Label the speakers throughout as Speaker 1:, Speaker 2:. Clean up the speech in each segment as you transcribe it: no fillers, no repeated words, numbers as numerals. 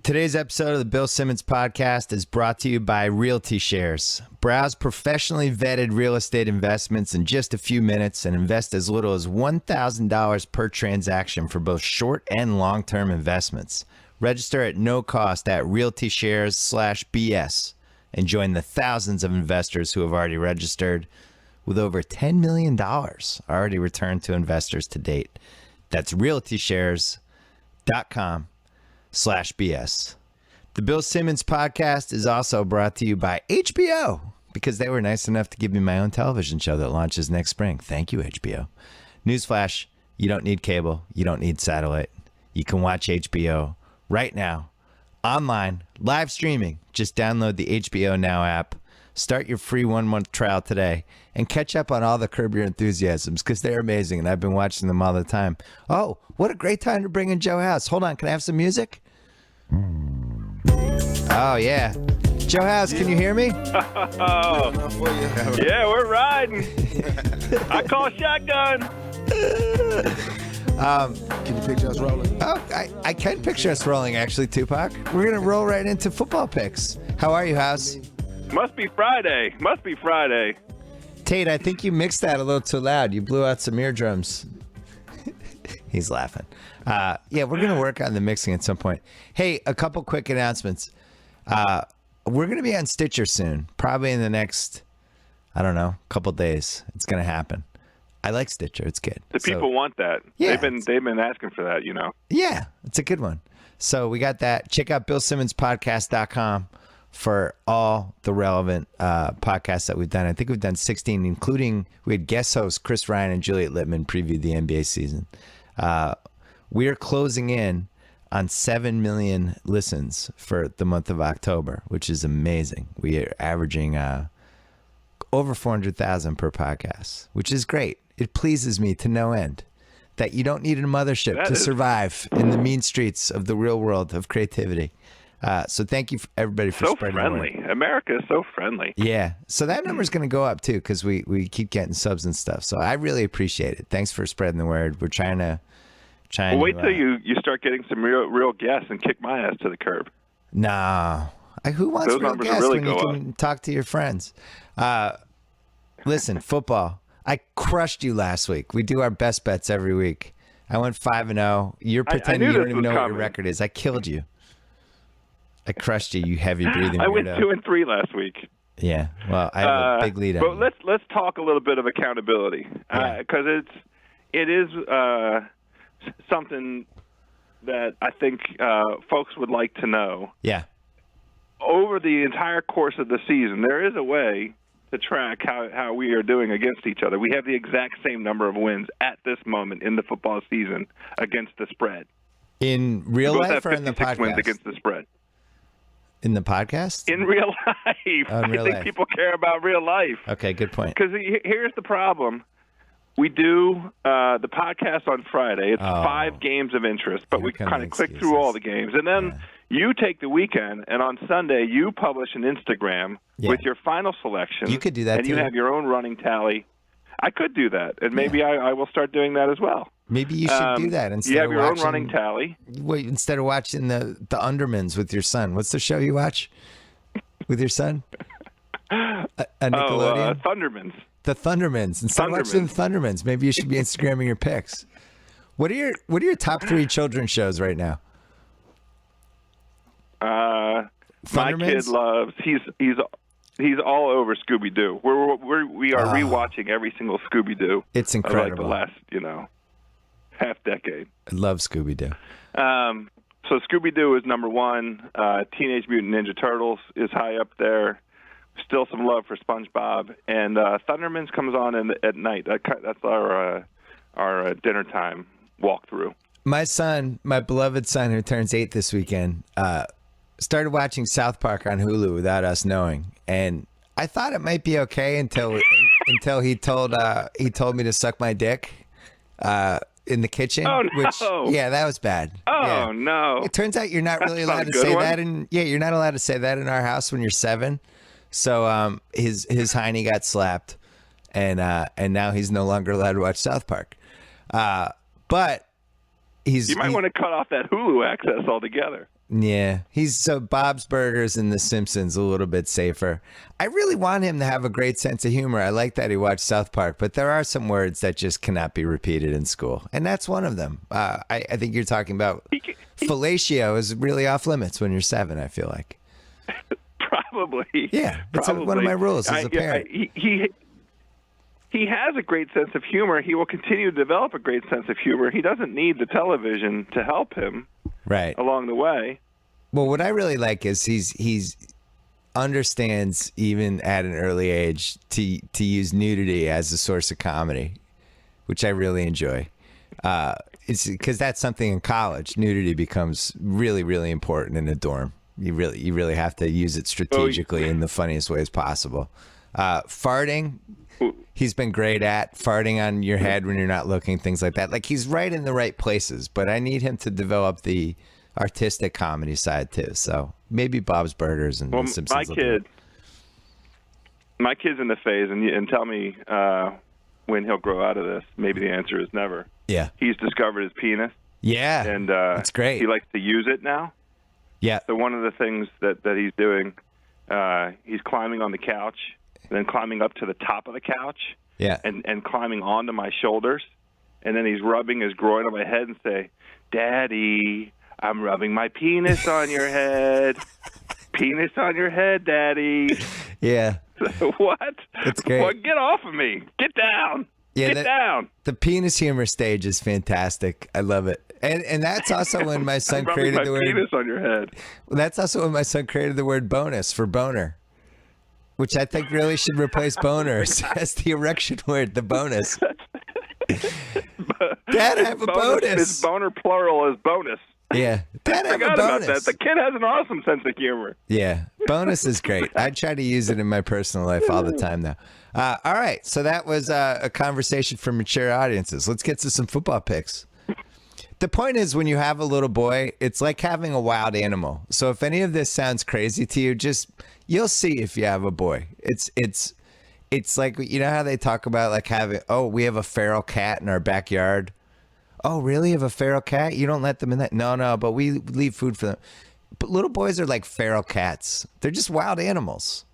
Speaker 1: Today's episode of the Bill Simmons podcast is brought to you by Realty Shares. Browse professionally vetted real estate investments in just a few minutes and invest as little as $1,000 per transaction for both short and long-term investments. Register at no cost at realtyshares/BS and join the thousands of investors who have already registered, with over $10 million already returned to investors to date. That's realtyshares.com/BS. The Bill Simmons podcast is also brought to you by HBO, because they were nice enough to give me my own television show that launches next spring. Thank you, HBO. Newsflash, you don't need cable. You don't need satellite. You can watch HBO right now, online, live streaming. Just download the HBO Now app. Start your free 1-month trial today and catch up on all the Curb Your Enthusiasms, because they're amazing and I've been watching them all the time. Oh, what a great time to bring in Joe House. Hold on, can I have some music? Oh, yeah. Joe House, can you hear me?
Speaker 2: Oh, yeah, we're riding. I call shotgun.
Speaker 3: Can you picture us rolling?
Speaker 1: Oh, I can picture us rolling, actually, Tupac. We're going to roll right into football picks. How are you, House?
Speaker 2: Must be Friday.
Speaker 1: Tate, I think you mixed that a little too loud. You blew out some eardrums. He's laughing. Yeah, we're going to work on the mixing at some point. Hey, a couple quick announcements. We're going to be on Stitcher soon, probably in the next, I don't know, couple days. It's going to happen. I like Stitcher. It's good.
Speaker 2: The people want that.
Speaker 1: Yeah,
Speaker 2: they've been asking for that, you know.
Speaker 1: Yeah, it's a good one. So we got that. Check out BillSimmonsPodcast.com for all the relevant podcasts that we've done. I think we've done 16, including we had guest hosts Chris Ryan and Juliet Littman preview the NBA season. We are closing in on 7 million listens for the month of October, which is amazing. We are averaging over 400,000 per podcast, which is great. It pleases me to no end that you don't need a mothership to survive in the mean streets of the real world of creativity. So thank you, everybody, for spreading the word.
Speaker 2: So friendly. America is so friendly.
Speaker 1: Yeah. So that number's going to go up, too, because we keep getting subs and stuff. So I really appreciate it. Thanks for spreading the word. We're trying to...
Speaker 2: Well, wait till you start getting some real guests and kick my ass to the curb.
Speaker 1: No. Who wants
Speaker 2: Those
Speaker 1: real
Speaker 2: numbers
Speaker 1: guests
Speaker 2: really
Speaker 1: when you
Speaker 2: go
Speaker 1: can talk to your friends? Listen, football. I crushed you last week. We do our best bets every week. I went 5-0. You're pretending you don't even know what your record is. I killed you. I crushed you, you heavy breathing.
Speaker 2: I went 2-3 last week.
Speaker 1: Yeah, well, I have a big lead on you.
Speaker 2: But let's talk a little bit of accountability, because it is something that I think folks would like to know.
Speaker 1: Yeah.
Speaker 2: Over the entire course of the season, there is a way to track how we are doing against each other. We have the exact same number of wins at this moment in the football season against the spread.
Speaker 1: In real life or in the podcast?
Speaker 2: Wins against the spread.
Speaker 1: In the podcast?
Speaker 2: In real life. I think people care about real life.
Speaker 1: Okay, good point.
Speaker 2: Because here's the problem. We do the podcast on Friday. It's 5 games of interest, but we kind of click through all the games. And then you take the weekend, and on Sunday you publish an Instagram with your final selection.
Speaker 1: You could do that,
Speaker 2: and
Speaker 1: too.
Speaker 2: You have your own running tally. I could do that, and maybe I will start doing that as well.
Speaker 1: Maybe you should do that instead.
Speaker 2: You have
Speaker 1: of
Speaker 2: your
Speaker 1: watching,
Speaker 2: own running tally.
Speaker 1: Wait, instead of watching the Undermans with your son. What's the show you watch with your son? A Nickelodeon?
Speaker 2: Thundermans.
Speaker 1: The Thundermans. Instead of watching the Thundermans, maybe you should be Instagramming your pics. What are your top 3 children's shows right now?
Speaker 2: My kid loves. He's all over Scooby Doo. We are rewatching every single Scooby Doo.
Speaker 1: It's incredible.
Speaker 2: Like the last half decade.
Speaker 1: I love Scooby Doo.
Speaker 2: So Scooby Doo is number 1. Teenage Mutant Ninja Turtles is high up there. Still some love for SpongeBob, and Thundermans comes on at night. That's our dinner time walkthrough.
Speaker 1: My son, my beloved son, who turns 8 this weekend, started watching South Park on Hulu without us knowing, and I thought it might be okay until he told me to suck my dick in the kitchen.
Speaker 2: Oh no!
Speaker 1: Which, yeah, that was bad.
Speaker 2: Oh no!
Speaker 1: It turns out you're not really allowed to say that, you're not allowed to say that in our house when you're 7. So his hiney got slapped, and now he's no longer allowed to watch South Park. But
Speaker 2: you might want to cut off that Hulu access altogether.
Speaker 1: Yeah, so Bob's Burgers and The Simpsons a little bit safer. I really want him to have a great sense of humor. I like that he watched South Park, but there are some words that just cannot be repeated in school, and that's one of them. I think you're talking about fellatio is really off limits when you're 7. I feel like
Speaker 2: probably.
Speaker 1: Yeah, it's one of my rules as a parent.
Speaker 2: He has a great sense of humor. He will continue to develop a great sense of humor. He doesn't need the television to help him.
Speaker 1: Right.
Speaker 2: Along the way.
Speaker 1: Well, what I really like is he's understands even at an early age to use nudity as a source of comedy, which I really enjoy. It's because that's something in college. Nudity becomes really, really important in a dorm. You really have to use it strategically in the funniest ways possible. Farting. He's been great at farting on your head when you're not looking, things like that. Like, he's right in the right places, but I need him to develop the artistic comedy side too. So maybe Bob's Burgers and The Simpsons.
Speaker 2: My kid's in the phase, and tell me when he'll grow out of this. Maybe the answer is never.
Speaker 1: Yeah.
Speaker 2: He's discovered his penis.
Speaker 1: Yeah.
Speaker 2: And
Speaker 1: that's great.
Speaker 2: He likes to use it now.
Speaker 1: Yeah.
Speaker 2: So one of the things that he's doing, he's climbing on the couch, and then climbing up to the top of the couch, and climbing onto my shoulders, and then he's rubbing his groin on my head and say, "Daddy, I'm rubbing my penis on your head. Penis on your head, Daddy."
Speaker 1: Yeah.
Speaker 2: What?
Speaker 1: That's great.
Speaker 2: Well, get off of me. Get down.
Speaker 1: Yeah,
Speaker 2: get down.
Speaker 1: The penis humor stage is fantastic. I love it. And that's also when my son created the word
Speaker 2: penis on your head.
Speaker 1: Well, that's also when my son created the word bonus for boner, which I think really should replace boners as the erection word, the bonus. Dad, I have a bonus.
Speaker 2: His boner plural is bonus.
Speaker 1: Yeah. Dad, I have a bonus.
Speaker 2: About that. The kid has an awesome sense of humor.
Speaker 1: Yeah. Bonus is great. I try to use it in my personal life all the time, though. All right. So that was a conversation for mature audiences. Let's get to some football picks. The point is, when you have a little boy, it's like having a wild animal. So if any of this sounds crazy to you, you'll see if you have a boy. It's like, you know how they talk about like we have a feral cat in our backyard. Oh, really? You have a feral cat? You don't let them in that? No, but we leave food for them. But little boys are like feral cats. They're just wild animals.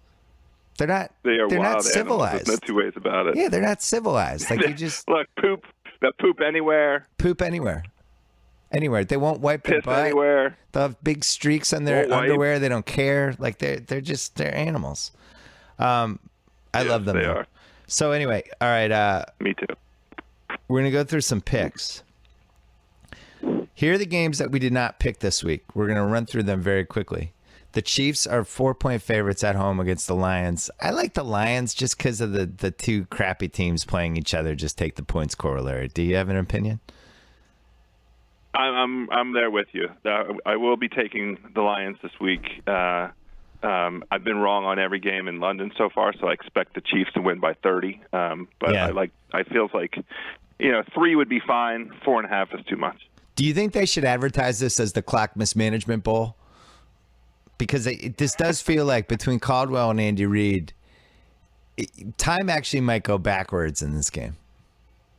Speaker 1: They're not not civilized.
Speaker 2: There's no two ways about it.
Speaker 1: Yeah, they're not civilized. Like, you just
Speaker 2: look, they'll poop anywhere.
Speaker 1: Poop anywhere. Anywhere. They won't wipe their butt.
Speaker 2: Anywhere.
Speaker 1: They'll have big streaks on their underwear. They don't care. Like, they're animals. I love them.
Speaker 2: They are.
Speaker 1: So anyway, all right.
Speaker 2: Me too.
Speaker 1: We're gonna go through some picks. Here are the games that we did not pick this week. We're gonna run through them very quickly. The Chiefs are 4-point favorites at home against the Lions. I like the Lions just because of the two crappy teams playing each other. Just take the points corollary. Do you have an opinion?
Speaker 2: I'm there with you. I will be taking the Lions this week. I've been wrong on every game in London so far, so I expect the Chiefs to win by 30. But yeah. I feel like 3 would be fine. 4.5 is too much.
Speaker 1: Do you think they should advertise this as the Clock Mismanagement Bowl? Because this does feel like between Caldwell and Andy Reid, time actually might go backwards in this game.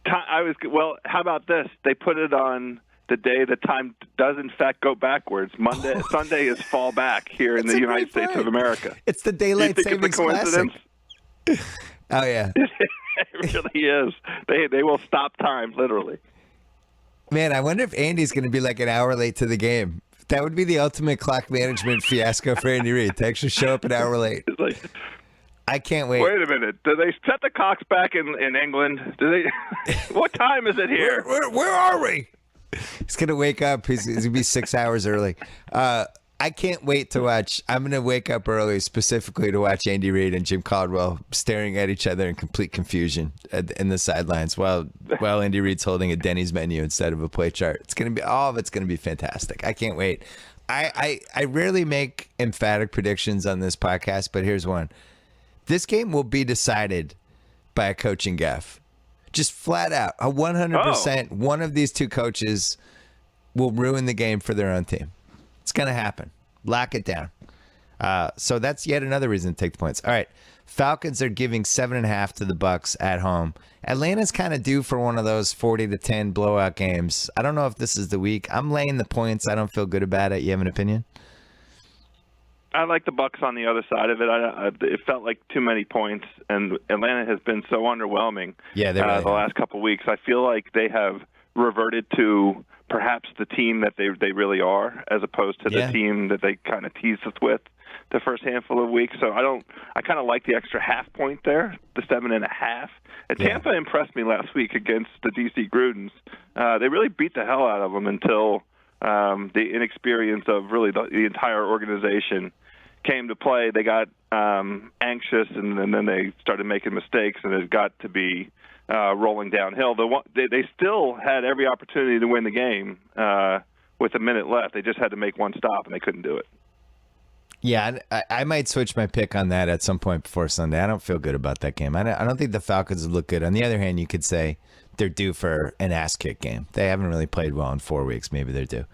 Speaker 2: Well, how about this? They put it on the day the time does in fact go backwards. Sunday is fall back here in the United States of America.
Speaker 1: It's the daylight savings classic. Oh yeah,
Speaker 2: it really is. They will stop time literally.
Speaker 1: Man, I wonder if Andy's going to be like an hour late to the game. That would be the ultimate clock management fiasco for Andy Reid to actually show up an hour late. I can't wait.
Speaker 2: Wait a minute. Do they set the clocks back in England? Do they? What time is it here?
Speaker 1: Where are we? He's going to wake up. He's going to be 6 hours early. I can't wait to watch. I'm going to wake up early specifically to watch Andy Reid and Jim Caldwell staring at each other in complete confusion in the sidelines while Andy Reid's holding a Denny's menu instead of a play chart. It's going to be all of it's going to be fantastic. I can't wait. I rarely make emphatic predictions on this podcast, but here's one. This game will be decided by a coaching gaffe. Just flat out, 100%. One of these two coaches will ruin the game for their own team. It's going to happen. Lock it down. So that's yet another reason to take the points. All right. Falcons are giving 7.5 to the Bucks at home. Atlanta's kind of due for one of those 40-10 blowout games. I don't know if this is the week. I'm laying the points. I don't feel good about it. You have an opinion?
Speaker 2: I like the Bucks on the other side of it. It felt like too many points, and Atlanta has been so underwhelming
Speaker 1: Yeah, they really
Speaker 2: the last couple of weeks. I feel like they have reverted to perhaps the team that they really are, as opposed to the team that they kind of teased us with the first handful of weeks. So I kind of like the extra half point there, the 7.5. And Tampa impressed me last week against the DC Grudens. They really beat the hell out of them until the inexperience of really the entire organization came to play. They got anxious, and then they started making mistakes, and it got to be rolling downhill. They still had every opportunity to win the game with a minute left. They just had to make one stop, and they couldn't do it.
Speaker 1: Yeah, I might switch my pick on that at some point before Sunday. I don't feel good about that game. I don't think the Falcons look good. On the other hand, you could say they're due for an ass-kick game. They haven't really played well in 4 weeks. Maybe they're due.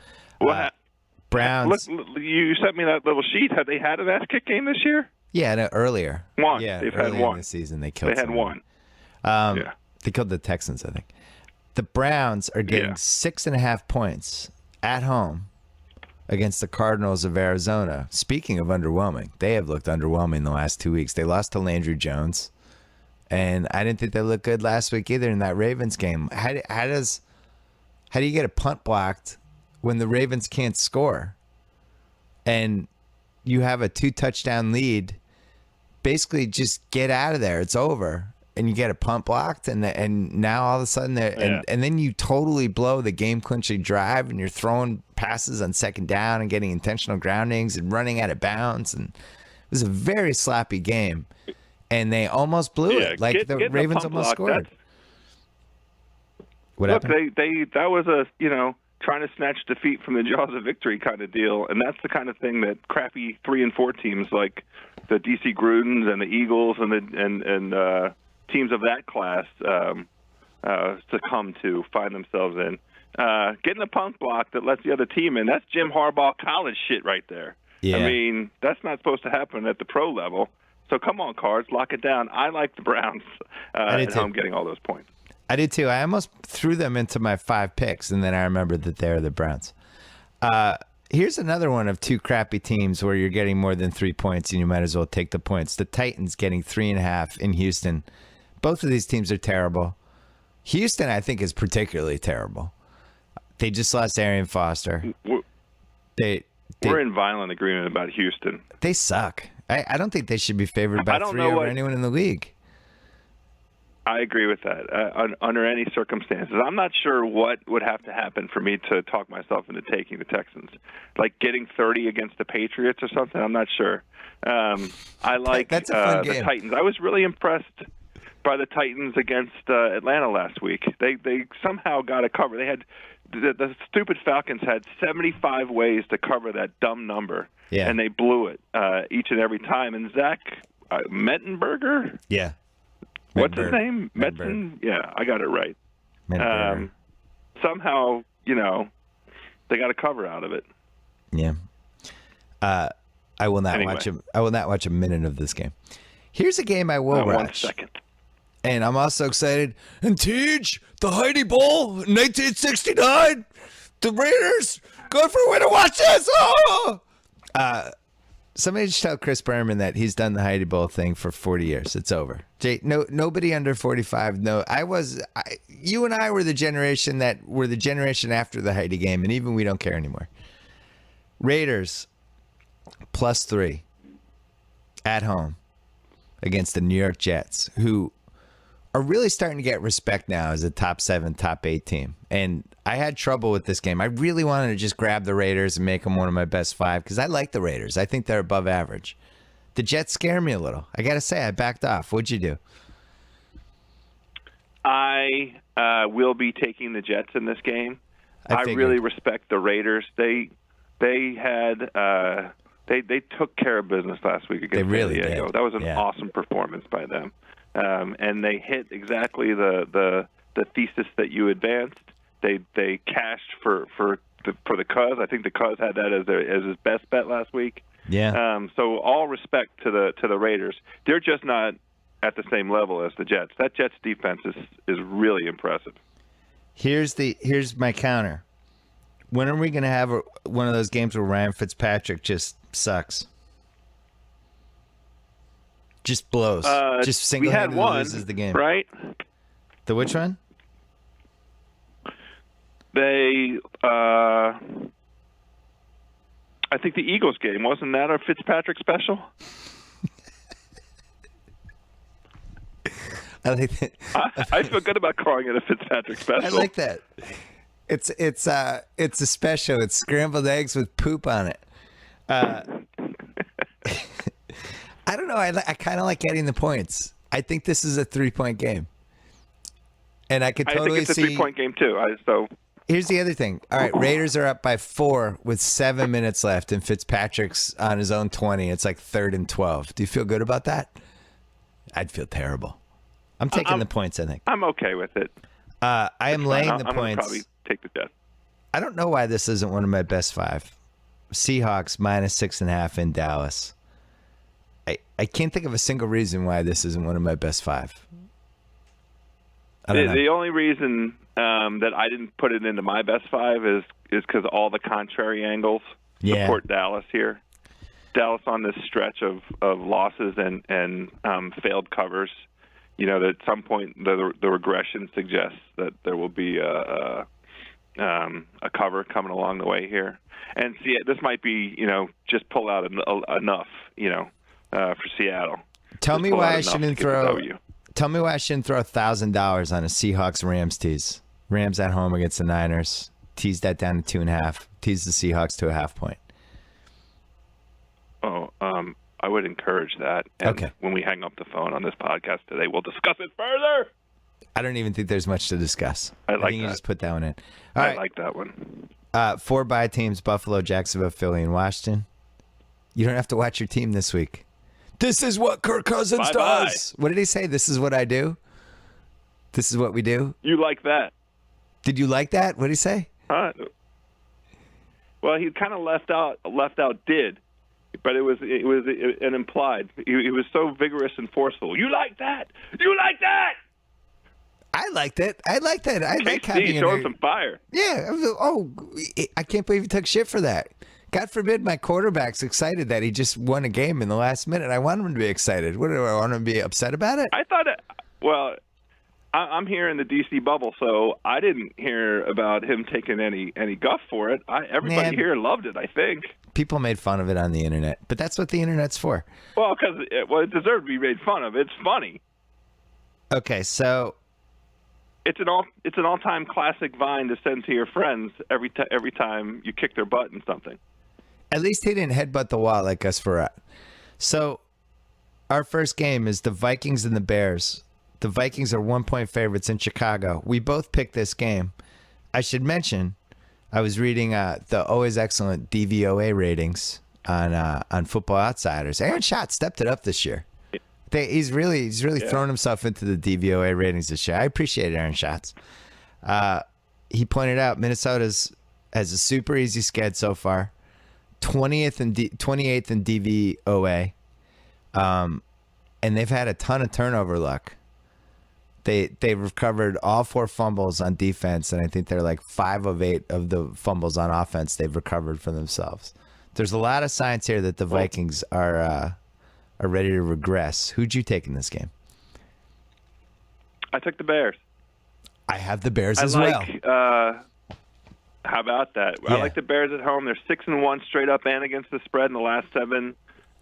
Speaker 1: Browns.
Speaker 2: Look, you sent me that little sheet. Have they had an ass-kick game this year?
Speaker 1: Yeah, no, earlier.
Speaker 2: One.
Speaker 1: Yeah,
Speaker 2: They've
Speaker 1: earlier
Speaker 2: had one.
Speaker 1: in the season, they killed
Speaker 2: They had
Speaker 1: someone.
Speaker 2: one.
Speaker 1: They killed the Texans, I think. The Browns are getting 6.5 points at home against the Cardinals of Arizona. Speaking of underwhelming, they have looked underwhelming in the last 2 weeks. They lost to Landry Jones, and I didn't think they looked good last week either in that Ravens game. How do you get a punt blocked when the Ravens can't score, and you have a 2-touchdown lead? Basically, just get out of there. It's over. And you get a punt blocked, and now all of a sudden, and then you totally blow the game-clinching drive, and you're throwing passes on second down and getting intentional groundings and running out of bounds. And it was a very sloppy game, and they almost blew it. Like the Ravens almost scored. What happened?
Speaker 2: That was a trying to snatch defeat from the jaws of victory kind of deal, and that's the kind of thing that crappy 3 and 4 teams like the DC Grudens and the Eagles and teams of that class succumb to, find themselves in. Getting a punt block that lets the other team in, that's Jim Harbaugh college shit right there.
Speaker 1: Yeah.
Speaker 2: I mean, that's not supposed to happen at the pro level. So come on, Cards, lock it down. I like the Browns at home getting all those points.
Speaker 1: I did too. I almost threw them into my 5 picks, and then I remembered that they're the Browns. Here's another one of 2 crappy teams where you're getting more than 3 points, and you might as well take the points. The Titans getting 3.5 in Houston. Both of these teams are terrible. Houston, I think, is particularly terrible. They just lost Arian Foster.
Speaker 2: We're in violent agreement about Houston.
Speaker 1: They suck. I don't think they should be favored by 3 over anyone in the league.
Speaker 2: I agree with that under any circumstances. I'm not sure what would have to happen for me to talk myself into taking the Texans. Like getting 30 against the Patriots or something? I'm not sure. I like
Speaker 1: That's a fun game.
Speaker 2: The Titans. I was really impressed by the Titans against Atlanta last week. They somehow got a cover. They had the stupid Falcons had 75 ways to cover that dumb number, and they blew it each and every time. And Zach Mettenberger, what's his name? Metzen? Yeah, I got it right. Somehow, they got a cover out of it.
Speaker 1: Yeah. I will not watch him. I will not watch a minute of this game. Here's a game I will watch.
Speaker 2: 1 second.
Speaker 1: And I'm also excited. And Teach, the Heidi Bowl, 1969. The Raiders going for a win. Watch this. Oh! Somebody just tell Chris Berman that he's done the Heidi Bowl thing for 40 years. It's over. Jay, nobody under 45. No, you and I were the generation after the Heidi game, and even we don't care anymore. Raiders +3 at home against the New York Jets, who are really starting to get respect now as a top 7, top 8 team. And I had trouble with this game. I really wanted to just grab the Raiders and make them one of my best 5 because I like the Raiders. I think they're above average. The Jets scare me a little. I got to say, I backed off. What'd you do?
Speaker 2: I will be taking the Jets in this game. I really respect the Raiders. They took care of business last week against San Diego. That was an awesome performance by them. And they hit exactly the thesis that you advanced. They cashed for the Cuz. I think the Cuz had that as his best bet last week.
Speaker 1: Yeah.
Speaker 2: So all respect to the Raiders. They're just not at the same level as the Jets. That Jets defense is really impressive.
Speaker 1: Here's my counter. When are we going to have one of those games where Ryan Fitzpatrick just sucks? Just blows. Just single-handedly loses the game.
Speaker 2: Right?
Speaker 1: The which one?
Speaker 2: They, I think the Eagles game, wasn't that a Fitzpatrick special?
Speaker 1: I like that.
Speaker 2: I feel good about calling it a Fitzpatrick special.
Speaker 1: I like that. It's a special. It's scrambled eggs with poop on it. I don't know. I kind of like getting the points. I think this is a 3-point game, and I could totally
Speaker 2: I think it's a
Speaker 1: see.
Speaker 2: 3-point game too.
Speaker 1: Here's the other thing. All right, Raiders are up by 4 with 7 minutes left, and Fitzpatrick's on his own 20. It's like 3rd and 12. Do you feel good about that? I'd feel terrible. I'm taking the points, I think.
Speaker 2: I'm okay with it.
Speaker 1: I am laying the
Speaker 2: I'm
Speaker 1: points.
Speaker 2: gonna probably take the Jets.
Speaker 1: I don't know why this isn't one of my best 5. Seahawks -6.5 in Dallas. I can't think of a single reason why this isn't one of my best 5. I don't know.
Speaker 2: The only reason that I didn't put it into my best 5 is because all the contrary angles support Dallas here. Dallas on this stretch of losses and failed covers. You know, that at some point the regression suggests that there will be a cover coming along the way here. And see, this might be, just pull out enough, for Seattle.
Speaker 1: Tell me why I shouldn't throw $1,000 on a Seahawks Rams tease. Rams at home against the Niners. Tease that down to 2.5. Tease the Seahawks to a 0.5 point.
Speaker 2: I would encourage that. And
Speaker 1: okay.
Speaker 2: When we hang up the phone on this podcast today, we'll discuss it further.
Speaker 1: I don't even think there's much to discuss.
Speaker 2: I think
Speaker 1: you
Speaker 2: that.
Speaker 1: Just put that one in.
Speaker 2: All right. Like that one.
Speaker 1: 4 bye teams: Buffalo, Jacksonville, Philly, and Washington. You don't have to watch your team this week. This is what Kirk Cousins does. What did he say? This is what I do. This is what we do.
Speaker 2: You like that?
Speaker 1: Did you like that? What did he say?
Speaker 2: Well, he kind of left out did, but it was an implied. He was so vigorous and forceful. You like that? You like that?
Speaker 1: I liked it. I liked that. I like having
Speaker 2: showing some fire.
Speaker 1: Yeah. I can't believe he took shit for that. God forbid my quarterback's excited that he just won a game in the last minute. I want him to be excited. What do I want him to be upset about it?
Speaker 2: I thought well, I'm here in the DC bubble, so I didn't hear about him taking any guff for it. Everybody here loved it, I think.
Speaker 1: People made fun of it on the internet, but that's what the internet's for.
Speaker 2: Well, because it deserved to be made fun of. It's funny.
Speaker 1: Okay, so
Speaker 2: it's an all-time classic vine to send to your friends every time you kick their butt in something.
Speaker 1: At least he didn't headbutt the wall like Gus Frerotte. So our first game is the Vikings and the Bears. The Vikings are 1-point favorites in Chicago. We both picked this game. I should mention, I was reading the always excellent DVOA ratings on Football Outsiders. Aaron Schatz stepped it up this year. He's really thrown himself into the DVOA ratings this year. I appreciate Aaron Schatz. He pointed out Minnesota has a super easy sched so far, 28th in DVOA, and they've had a ton of turnover luck. They've recovered all 4 fumbles on defense, and I think they're like 5 of 8 of the fumbles on offense they've recovered for themselves. There's a lot of signs here that the Vikings are ready to regress. Who'd you take in this game?
Speaker 2: I took the Bears.
Speaker 1: I have the Bears as well.
Speaker 2: How about that?
Speaker 1: Yeah.
Speaker 2: I like the Bears at home. They're 6-1 straight up and against the spread in the last 7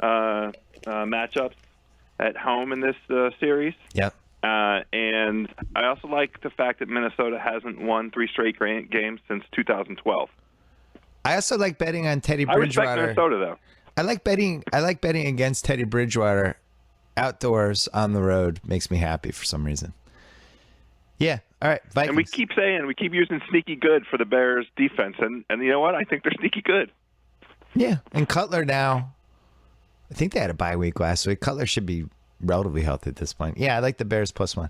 Speaker 2: matchups at home in this series.
Speaker 1: Yep.
Speaker 2: And I also like the fact that Minnesota hasn't won 3 straight games since 2012.
Speaker 1: I also like betting on Teddy Bridgewater.
Speaker 2: I respect Minnesota, though.
Speaker 1: I like betting against Teddy Bridgewater outdoors on the road. Makes me happy for some reason. Yeah. All right. Vikings.
Speaker 2: And we keep using sneaky good for the Bears defense. And you know what? I think they're sneaky good.
Speaker 1: Yeah. And Cutler now, I think they had a bye week last week. Cutler should be relatively healthy at this point. Yeah, I like the Bears +1.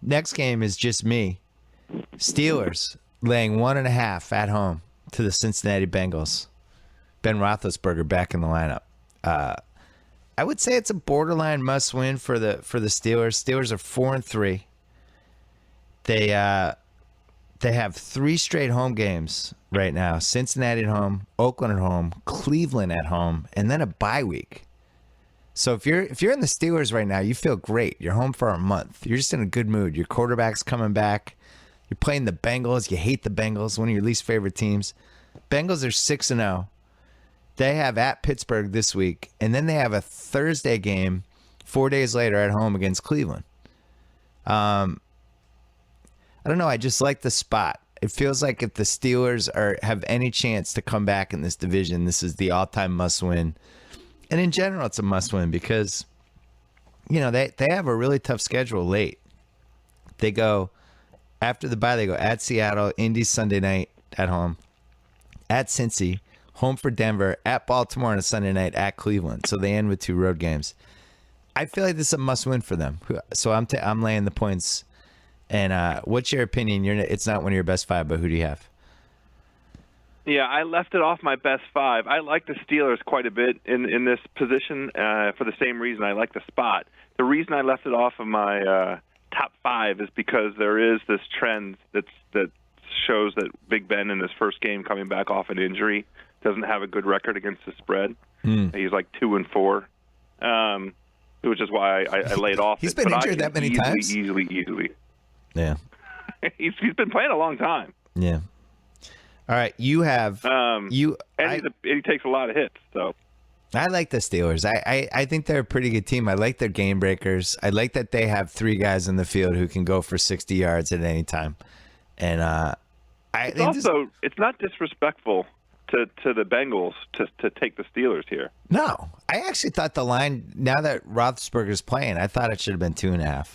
Speaker 1: Next game is just me. Steelers laying 1.5 at home to the Cincinnati Bengals. Ben Roethlisberger back in the lineup. I would say it's a borderline must-win for the Steelers. Steelers are 4-3. They have 3 straight home games right now: Cincinnati at home, Oakland at home, Cleveland at home, and then a bye week. So if you're in the Steelers right now, you feel great. You're home for a month. You're just in a good mood. Your quarterback's coming back. You're playing the Bengals. You hate the Bengals, one of your least favorite teams. Bengals are 6-0. They have at Pittsburgh this week, and then they have a Thursday game 4 days later at home against Cleveland. I don't know. I just like the spot. It feels like if the Steelers have any chance to come back in this division, this is the all-time must-win. And in general, it's a must-win because, they have a really tough schedule late. They go, after the bye, they go at Seattle, Indy Sunday night at home, at Cincy, home for Denver, at Baltimore on a Sunday night, at Cleveland. So they end with 2 road games. I feel like this is a must-win for them. So I'm laying the points. And what's your opinion? It's not one of your best 5, but who do you have?
Speaker 2: Yeah, I left it off my best 5. I like the Steelers quite a bit in this position for the same reason I like the spot. The reason I left it off of my top 5 is because there is this trend that shows that Big Ben in his first game coming back off an injury doesn't have a good record against the spread. He's like 2-4, which is why I laid off.
Speaker 1: He's been injured that many times?
Speaker 2: Easily.
Speaker 1: Yeah.
Speaker 2: He's been playing a long time.
Speaker 1: Yeah. All right, you have
Speaker 2: he takes a lot of hits. So
Speaker 1: I like the Steelers. I think they're a pretty good team. I like their game breakers. I like that they have 3 guys in the field who can go for 60 yards at any time. And
Speaker 2: it's not disrespectful to the Bengals to take the Steelers here.
Speaker 1: No, I actually thought the line, now that Roethlisberger's playing, I thought it should have been 2.5.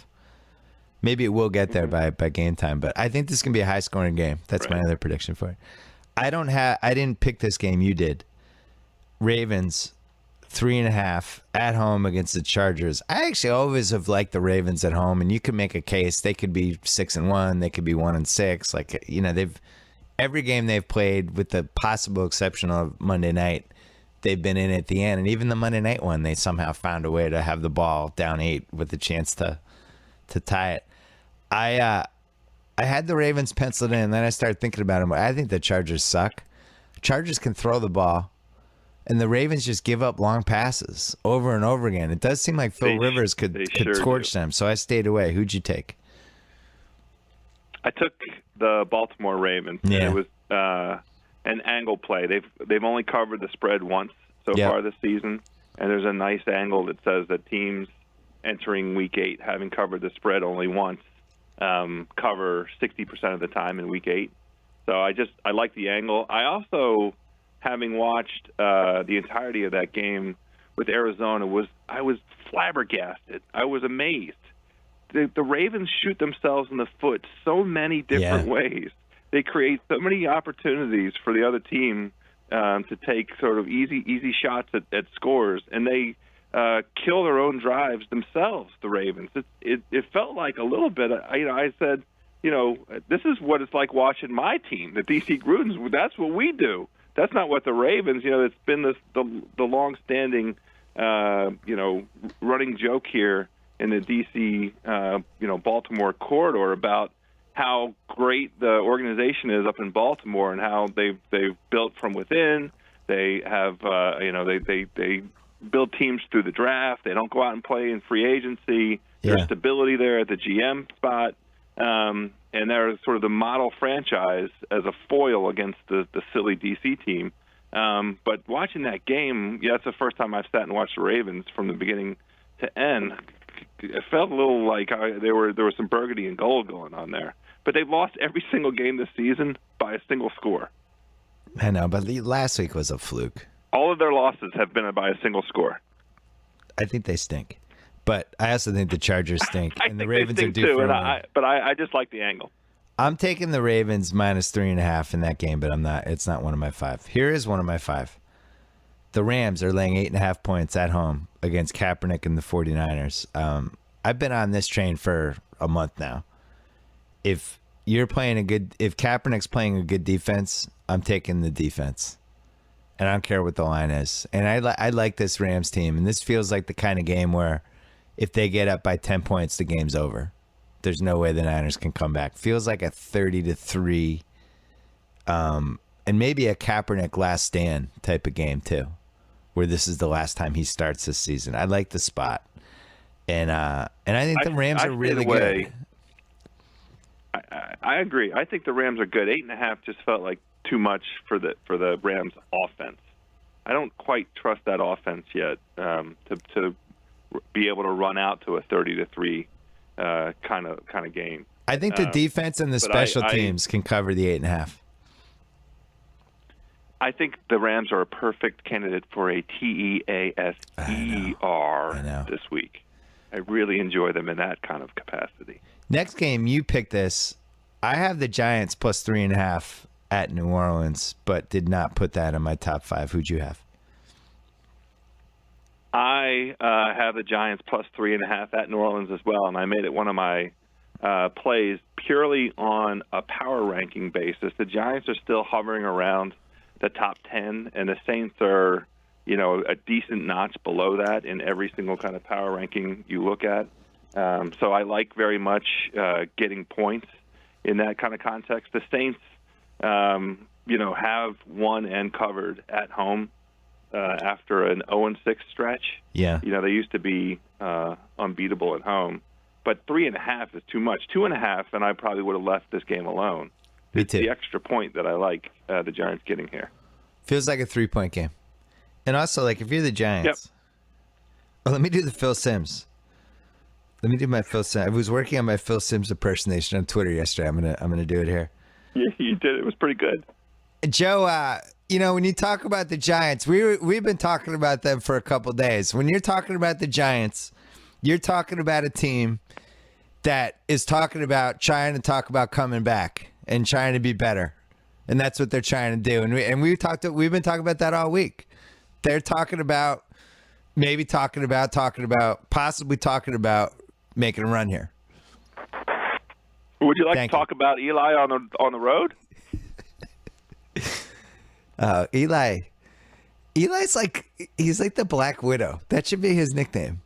Speaker 1: Maybe it will get there by game time, but I think this can be a high-scoring game. That's my other prediction for it. I didn't pick this game. You did. Ravens, 3.5 at home against the Chargers. I actually always have liked the Ravens at home, and you could make a case. They could be 6-1. They could be 1-6. Like, every game they've played, with the possible exception of Monday night, they've been in at the end. And even the Monday night one, they somehow found a way to have the ball down 8 with a chance to tie it. I had the Ravens penciled in, and then I started thinking about them. I think the Chargers suck. Chargers can throw the ball, and the Ravens just give up long passes over and over again. It does seem like Phil Rivers could torch them, so I stayed away. Who'd you take?
Speaker 2: I took the Baltimore Ravens.
Speaker 1: Yeah.
Speaker 2: It was an angle play. They've only covered the spread once so far this season, and there's a nice angle that says that teams entering Week 8, having covered the spread only once, cover 60% of the time in Week 8. So I like the angle. I also, having watched the entirety of that game with Arizona, I was flabbergasted. I was amazed. The Ravens shoot themselves in the foot so many different ways. They create so many opportunities for the other team to take sort of easy shots at scores, and they kill their own drives themselves, the Ravens. It felt like a little bit, I said, this is what it's like watching my team, the DC Grudens. That's what we do. That's not what the Ravens, it's been the long-standing, running joke here in the DC, Baltimore corridor about how great the organization is up in Baltimore and how they've built from within. They have, they build teams through the draft. They don't go out and play in free agency. There's stability there at the GM spot. And they're sort of the model franchise as a foil against the silly DC team. But watching that game, that's the first time I've sat and watched the Ravens from the beginning to end. It felt a little like there was some burgundy and gold going on there. But they've lost every single game this season by a single score.
Speaker 1: I know, but last week was a fluke.
Speaker 2: All of their losses have been by a single score.
Speaker 1: I think they stink. But I also think the Chargers stink.
Speaker 2: I
Speaker 1: and the
Speaker 2: think
Speaker 1: Ravens
Speaker 2: they
Speaker 1: are
Speaker 2: stink
Speaker 1: due
Speaker 2: too,
Speaker 1: for
Speaker 2: I just like the angle.
Speaker 1: I'm taking the Ravens minus 3.5 in that game, but I'm not. It's not one of my 5. Here is one of my 5. The Rams are laying 8.5 points at home against Kaepernick and the 49ers. I've been on this train for a month now. If Kaepernick's playing a good defense, I'm taking the defense. and I don't care what the line is. And I like this Rams team, and this feels like the kind of game where if they get up by 10 points, the game's over. There's no way the Niners can come back. Feels like a 30-3, and maybe a Kaepernick last stand type of game too, where this is the last time he starts this season. I like the spot, and I think the Rams are really good.
Speaker 2: I agree. I think the Rams are good. 8.5 just felt like too much for the Rams offense. I don't quite trust that offense yet to be able to run out to a 30-3 kind of game.
Speaker 1: I think the defense and the special teams can cover the 8.5.
Speaker 2: I think the Rams are a perfect candidate for a TEASER this week. I really enjoy them in that kind of capacity.
Speaker 1: Next game, you pick this. I have the Giants plus 3.5 at New Orleans, but did not put that in my top 5. Who'd you have?
Speaker 2: I have the Giants plus 3.5 at New Orleans as well, and I made it one of my plays purely on a power ranking basis. The Giants are still hovering around the top 10, and the Saints are, a decent notch below that in every single kind of power ranking you look at. So I like very much getting points in that kind of context. The Saints, have won and covered at home after an 0-6 stretch.
Speaker 1: Yeah.
Speaker 2: They used to be unbeatable at home. But 3.5 is too much. 2.5, and I probably would have left this game alone.
Speaker 1: Me too.
Speaker 2: It's the extra point that I like the Giants getting here.
Speaker 1: Feels like a 3-point game. And also, if you're the Giants, let me do the Phil Simms. Let me do my Phil Simms. I was working on my Phil Simms impersonation on Twitter yesterday. I'm gonna do it here.
Speaker 2: Yeah, you did. It was pretty good.
Speaker 1: Joe, when you talk about the Giants, we've been talking about them for a couple days. When you're talking about the Giants, you're talking about a team that is trying to talk about coming back and trying to be better. And that's what they're trying to do. And we've been talking about that all week. They're possibly talking about making a run here.
Speaker 2: Would you like to talk about Eli on the road?
Speaker 1: Eli's he's like the Black Widow. That should be his nickname.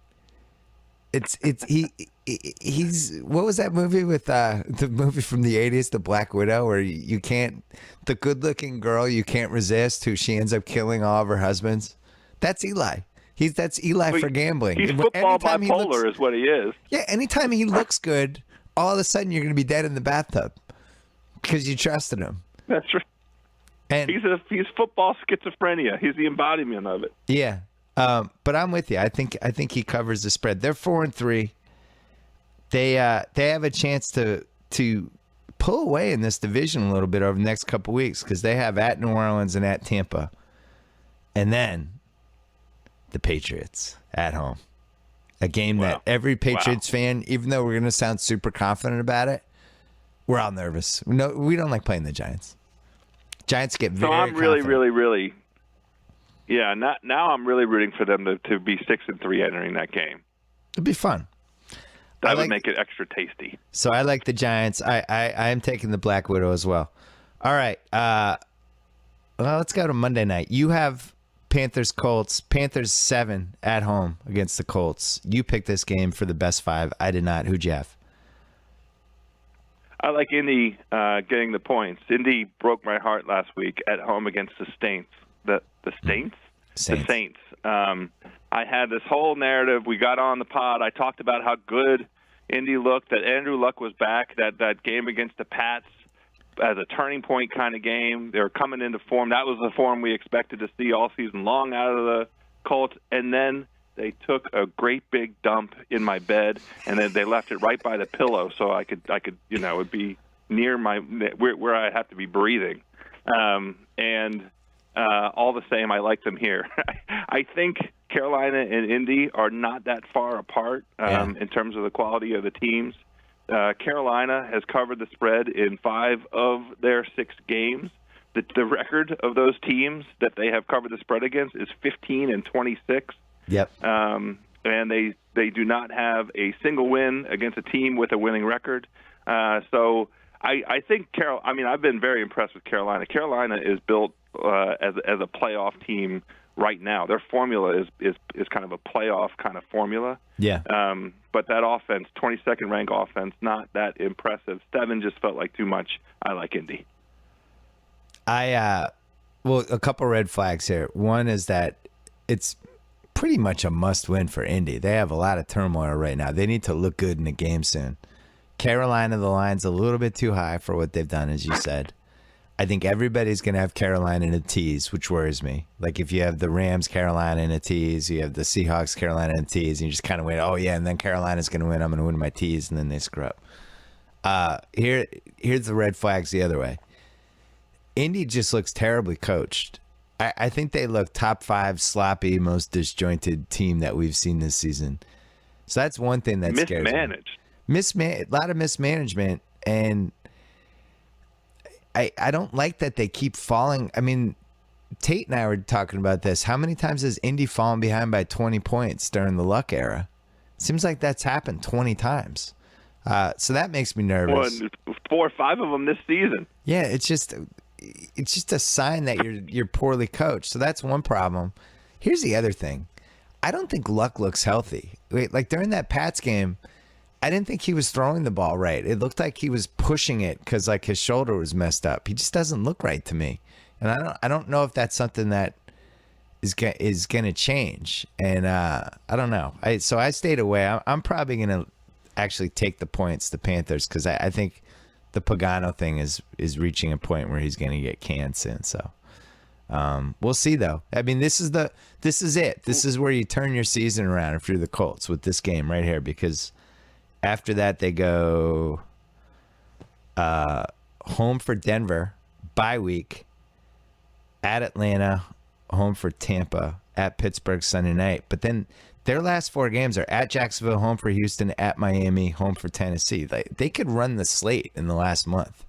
Speaker 1: He's what was that movie with the movie from the 80s, The Black Widow, where the good-looking girl you can't resist, who she ends up killing all of her husbands. That's Eli. That's Eli for gambling.
Speaker 2: He's football bipolar is what he is.
Speaker 1: Yeah, anytime he looks good, all of a sudden you're going to be dead in the bathtub because you trusted him.
Speaker 2: That's right.
Speaker 1: And
Speaker 2: he's football schizophrenia. He's the embodiment of it.
Speaker 1: Yeah. But I'm with you. I think he covers the spread. They're 4-3. They have a chance to pull away in this division a little bit over the next couple weeks because they have at New Orleans and at Tampa, and then the Patriots at home. A game that every Patriots fan, even though we're going to sound super confident about it, we're all nervous. No, we don't like playing the Giants. Giants get very confident.
Speaker 2: really. Yeah, now I'm really rooting for them to be 6-3 entering that game.
Speaker 1: It'd be fun.
Speaker 2: That would make it extra tasty.
Speaker 1: So I like the Giants. I am taking the Black Widow as well. All right. Well, let's go to Monday night. You have Panthers-Colts. Panthers 7 at home against the Colts. You picked this game for the best 5. I did not. Who'd you have?
Speaker 2: I like Indy getting the points. Indy broke my heart last week at home against the Saints. The Saints?
Speaker 1: Saints.
Speaker 2: The Saints. I had this whole narrative. We got on the pod. I talked about how good Indy looked, that Andrew Luck was back, that game against the Pats as a turning point kind of game. They were coming into form. That was the form we expected to see all season long out of the Colts. And then they took a great big dump in my bed, and then they left it right by the pillow so I could it'd be near where I have to be breathing. All the same, I like them here. I think Carolina and Indy are not that far apart in terms of the quality of the teams. Carolina has covered the spread in 5 of their 6 games. The record of those teams that they have covered the spread against is 15-26.
Speaker 1: Yep.
Speaker 2: And they do not have a single win against a team with a winning record. So I think I've been very impressed with Carolina. Carolina is built as a playoff team right now. Their formula is kind of a playoff kind of formula.
Speaker 1: Yeah.
Speaker 2: But that offense, 22nd ranked offense, not that impressive. 7 just felt like too much. I like Indy.
Speaker 1: Well, a couple red flags here. One is that it's pretty much a must-win for Indy. They have a lot of turmoil right now. They need to look good in the game soon. Carolina, the line's a little bit too high for what they've done, as you said. I think everybody's going to have Carolina in a tease, which worries me. Like if you have the Rams, Carolina in a tease, you have the Seahawks, Carolina in a tease, and you just kind of wait, oh, yeah, and then Carolina's going to win. I'm going to win my tease, and then they screw up. Here's the red flags the other way. Indy just looks terribly coached. I think they look top 5 sloppy, most disjointed team that we've seen this season. So that's one thing that scares me. A lot of mismanagement, and I don't like that they keep falling. I mean, Tate and I were talking about this. How many times has Indy fallen behind by 20 points during the Luck era? Seems like that's happened 20 times. So that makes me nervous.
Speaker 2: 4 or 5 of them this season.
Speaker 1: Yeah, it's just a sign that you're poorly coached. So that's one problem. Here's the other thing. I don't think Luck looks healthy. Like during that Pats game, I didn't think he was throwing the ball right. It looked like he was pushing it because like his shoulder was messed up. He just doesn't look right to me, and I don't know if that's something that is going to change. And I don't know. So I stayed away. I'm probably going to actually take the points, the Panthers, because I think the Pagano thing is reaching a point where he's going to get canned soon. So we'll see though. I mean, this is it. This is where you turn your season around if you're the Colts with this game right here, because after that, they go home for Denver, bye week, at Atlanta, home for Tampa, at Pittsburgh Sunday night. But then their last 4 games are at Jacksonville, home for Houston, at Miami, home for Tennessee. They could run the slate in the last month.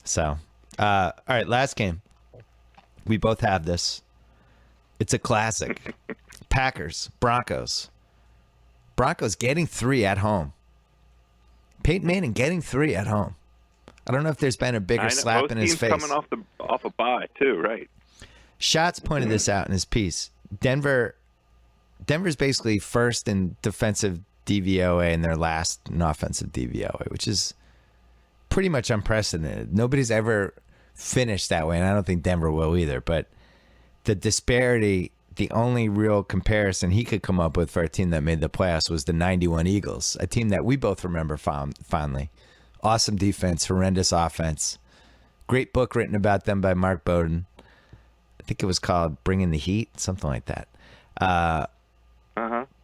Speaker 1: So, all right, last game. We both have this. It's a classic. Packers, Broncos. Broncos getting 3 at home. Peyton Manning getting 3 at home. I don't know if there's been a bigger slap in his face.
Speaker 2: Coming off a bye too, right?
Speaker 1: Schatz pointed this out in his piece. Denver's basically first in defensive DVOA and their last in offensive DVOA, which is pretty much unprecedented. Nobody's ever finished that way, and I don't think Denver will either. But the disparity, the only real comparison he could come up with for a team that made the playoffs was the 91 Eagles, a team that we both remember fondly. Awesome defense, horrendous offense. Great book written about them by Mark Bowden. I think it was called Bringing the Heat, something like that.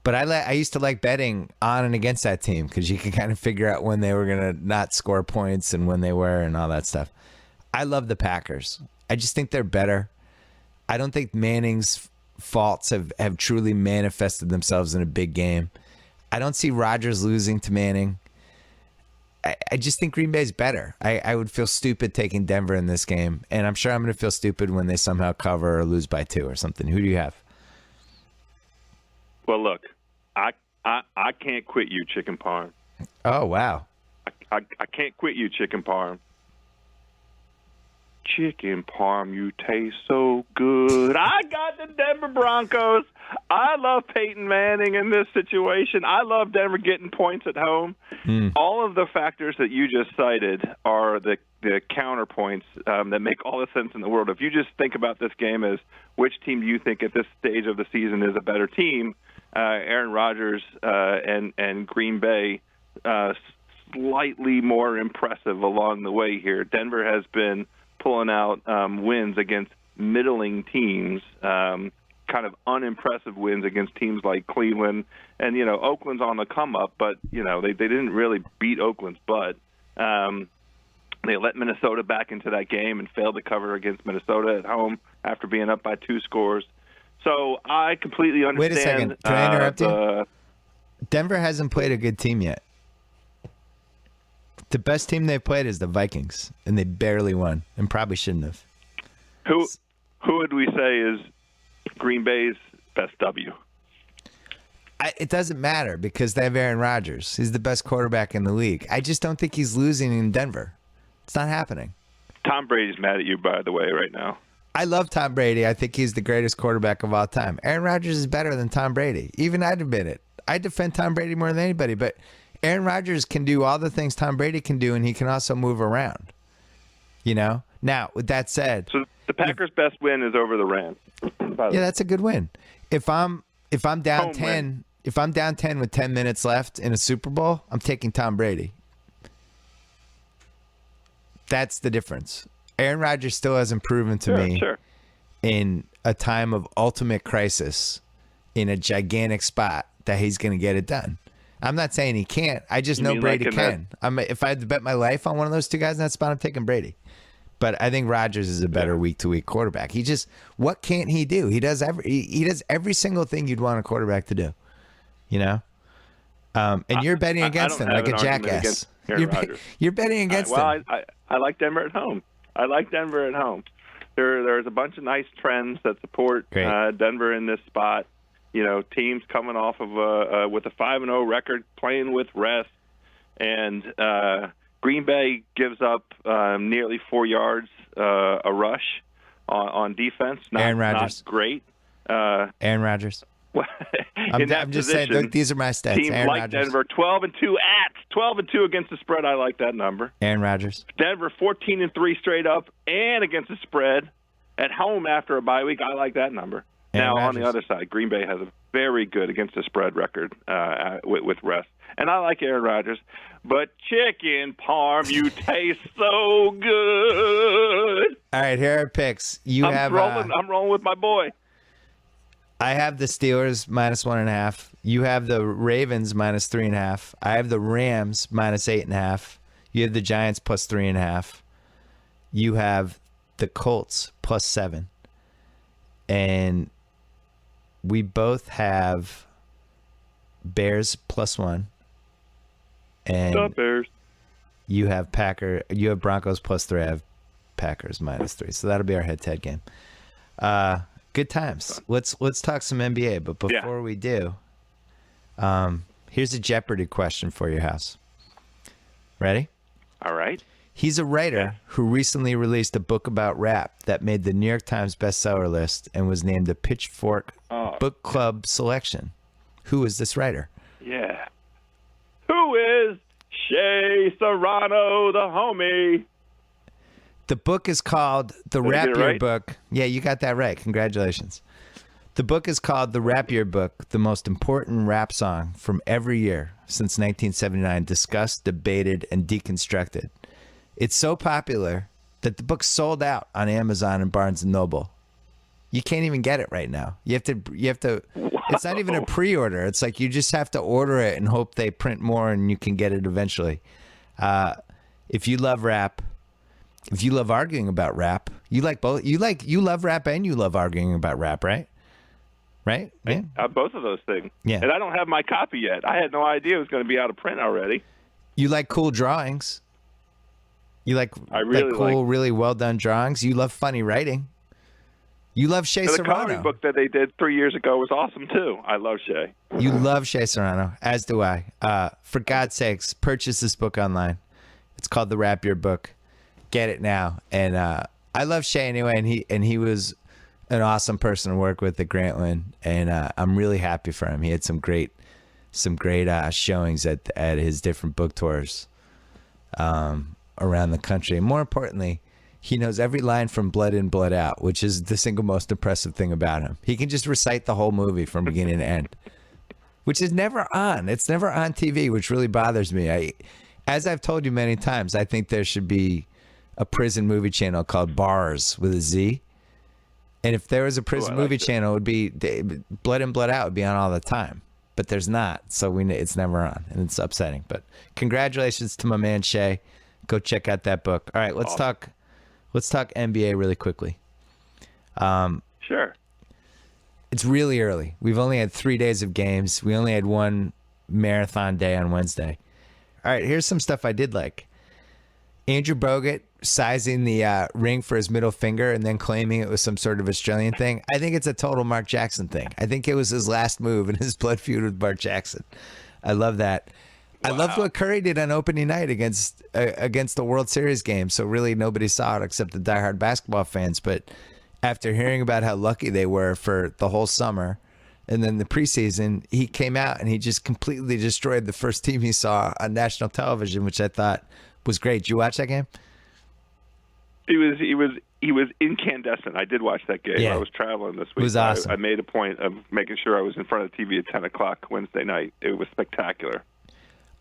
Speaker 1: But I used to like betting on and against that team because you could kind of figure out when they were going to not score points and when they were and all that stuff. I love the Packers. I just think they're better. I don't think Manning's faults have truly manifested themselves in a big game. I don't see Rodgers losing to Manning. I just think Green Bay's better. I would feel stupid taking Denver in this game, and I'm sure I'm going to feel stupid when they somehow cover or lose by 2 or something. Who do you have?
Speaker 2: Well, look, I can't quit you, Chicken Parm.
Speaker 1: Oh, wow.
Speaker 2: I can't quit you, Chicken Parm. Chicken Parm, you taste so good. I got the Denver Broncos. I love Peyton Manning in this situation. I love Denver getting points at home. All of the factors that you just cited are the counterpoints that make all the sense in the world. If you just think about this game as which team do you think at this stage of the season is a better team, Aaron Rodgers and Green Bay slightly more impressive along the way here. Denver has been pulling out wins against middling teams, kind of unimpressive wins against teams like Cleveland. And, Oakland's on the come up, but, they didn't really beat Oakland's butt. They let Minnesota back into that game and failed to cover against Minnesota at home after being up by 2 scores. So I completely understand.
Speaker 1: Wait a second. Can I interrupt you? Denver hasn't played a good team yet. The best team they played is the Vikings, and they barely won, and probably shouldn't have. Who
Speaker 2: would we say is Green Bay's best W?
Speaker 1: It doesn't matter because they have Aaron Rodgers. He's the best quarterback in the league. I just don't think he's losing in Denver. It's not happening.
Speaker 2: Tom Brady's mad at you, by the way, right now.
Speaker 1: I love Tom Brady. I think he's the greatest quarterback of all time. Aaron Rodgers is better than Tom Brady. Even I'd admit it. I defend Tom Brady more than anybody, but Aaron Rodgers can do all the things Tom Brady can do, and he can also move around. You know? Now, with that said...
Speaker 2: So the Packers' best win is over the Rams.
Speaker 1: Yeah, that's a good win. If I'm down
Speaker 2: Home
Speaker 1: 10,
Speaker 2: win.
Speaker 1: if I'm down 10 with 10 minutes left in a Super Bowl, I'm taking Tom Brady. That's the difference. Aaron Rodgers still hasn't proven to me in a time of ultimate crisis in a gigantic spot that he's going to get it done. I'm not saying he can't. I just know Brady can. If I had to bet my life on one of those two guys in that spot, I'm taking Brady. But I think Rodgers is a better week-to-week quarterback. He just, what can't he do? He does every single thing you'd want a quarterback to do. You know? And you're betting against him like a jackass. You're betting against him.
Speaker 2: Well, I like Denver at home. There's a bunch of nice trends that support Denver in this spot. You know, teams coming off of with a 5-0 record, playing with rest, and Green Bay gives up nearly 4 yards a rush on defense.
Speaker 1: Aaron Rodgers.
Speaker 2: Not great.
Speaker 1: Aaron Rodgers. I'm just saying, these are my stats.
Speaker 2: Teams
Speaker 1: Aaron
Speaker 2: like
Speaker 1: Rodgers.
Speaker 2: Denver, 12-2 against the spread. I like that number.
Speaker 1: Aaron Rodgers.
Speaker 2: Denver, 14-3 straight up and against the spread. At home after a bye week, I like that number.
Speaker 1: Aaron
Speaker 2: now,
Speaker 1: Rodgers.
Speaker 2: on the other side, Green Bay has a very good against the spread record with rest. And I like Aaron Rodgers. But chicken parm, you taste so good.
Speaker 1: All right, here are picks.
Speaker 2: I'm rolling with my boy.
Speaker 1: I have the Steelers -1.5. You have the Ravens -3.5. I have the Rams -8.5. You have the Giants +3.5. You have the Colts +7. And we both have Bears +1. And
Speaker 2: The Bears.
Speaker 1: you have Broncos +3. I have Packers -3. So that'll be our head-to-head game. Good times. Let's talk some NBA. But before we do, here's a Jeopardy question for your house. Ready?
Speaker 2: All right.
Speaker 1: He's a writer who recently released a book about rap that made the New York Times bestseller list and was named a Pitchfork Book Club selection. Who is this writer?
Speaker 2: Yeah. Who is Shea Serrano, the homie?
Speaker 1: The book is called The
Speaker 2: Did I
Speaker 1: Rap
Speaker 2: get it
Speaker 1: Year
Speaker 2: right?
Speaker 1: Book. Yeah, you got that right. Congratulations. The book is called The Rap Year Book, the most important rap song from every year since 1979, discussed, debated, and deconstructed. It's so popular that the book sold out on Amazon and Barnes & Noble. You can't even get it right now. You have to. It's not even a pre-order. It's like you just have to order it and hope they print more and you can get it eventually. If you love rap, if you love arguing about rap, you like both. You love rap and you love arguing about rap, right? Right? Yeah.
Speaker 2: Both of those things.
Speaker 1: Yeah.
Speaker 2: And I don't have my copy yet. I had no idea it was going to be out of print already.
Speaker 1: You like cool drawings. You like
Speaker 2: really
Speaker 1: really well done drawings. You love funny writing. You love Shea
Speaker 2: The
Speaker 1: Serrano.
Speaker 2: comic book that they did 3 years ago was awesome too. I love Shea.
Speaker 1: You love Shea Serrano, as do I. For God's sakes, purchase this book online. It's called The Rap Year Book. Get it now. And I love Shea anyway, and he was an awesome person to work with at Grantland, and I'm really happy for him. He had some great showings at his different book tours around the country. And more importantly, he knows every line from Blood In, Blood Out, which is the single most impressive thing about him. He can just recite the whole movie from beginning to end, which is never on. It's never on TV, which really bothers me. As I've told you many times, I think there should be a prison movie channel called Bars with a Z. And if there was a prison movie channel, it would be Blood In, Blood Out would be on all the time. But there's not, so it's never on, and it's upsetting. But congratulations to my man Shea. Go check out that book. All right, let's talk NBA really quickly.
Speaker 2: Sure.
Speaker 1: It's really early. We've only had 3 days of games. We only had one marathon day on Wednesday. All right, here's some stuff I did like. Andrew Bogut sizing the ring for his middle finger and then claiming it was some sort of Australian thing. I think it's a total Mark Jackson thing. I think it was his last move in his blood feud with Mark Jackson. I love that. Wow. I loved what Curry did on opening night against the World Series game. So really nobody saw it except the diehard basketball fans. But after hearing about how lucky they were for the whole summer and then the preseason, he came out and he just completely destroyed the first team he saw on national television, which I thought was great. Did you watch that game?
Speaker 2: He was incandescent. I did watch that game. Yeah. I was traveling this week.
Speaker 1: It was awesome.
Speaker 2: I made a point of making sure I was in front of the TV at 10 o'clock Wednesday night. It was spectacular.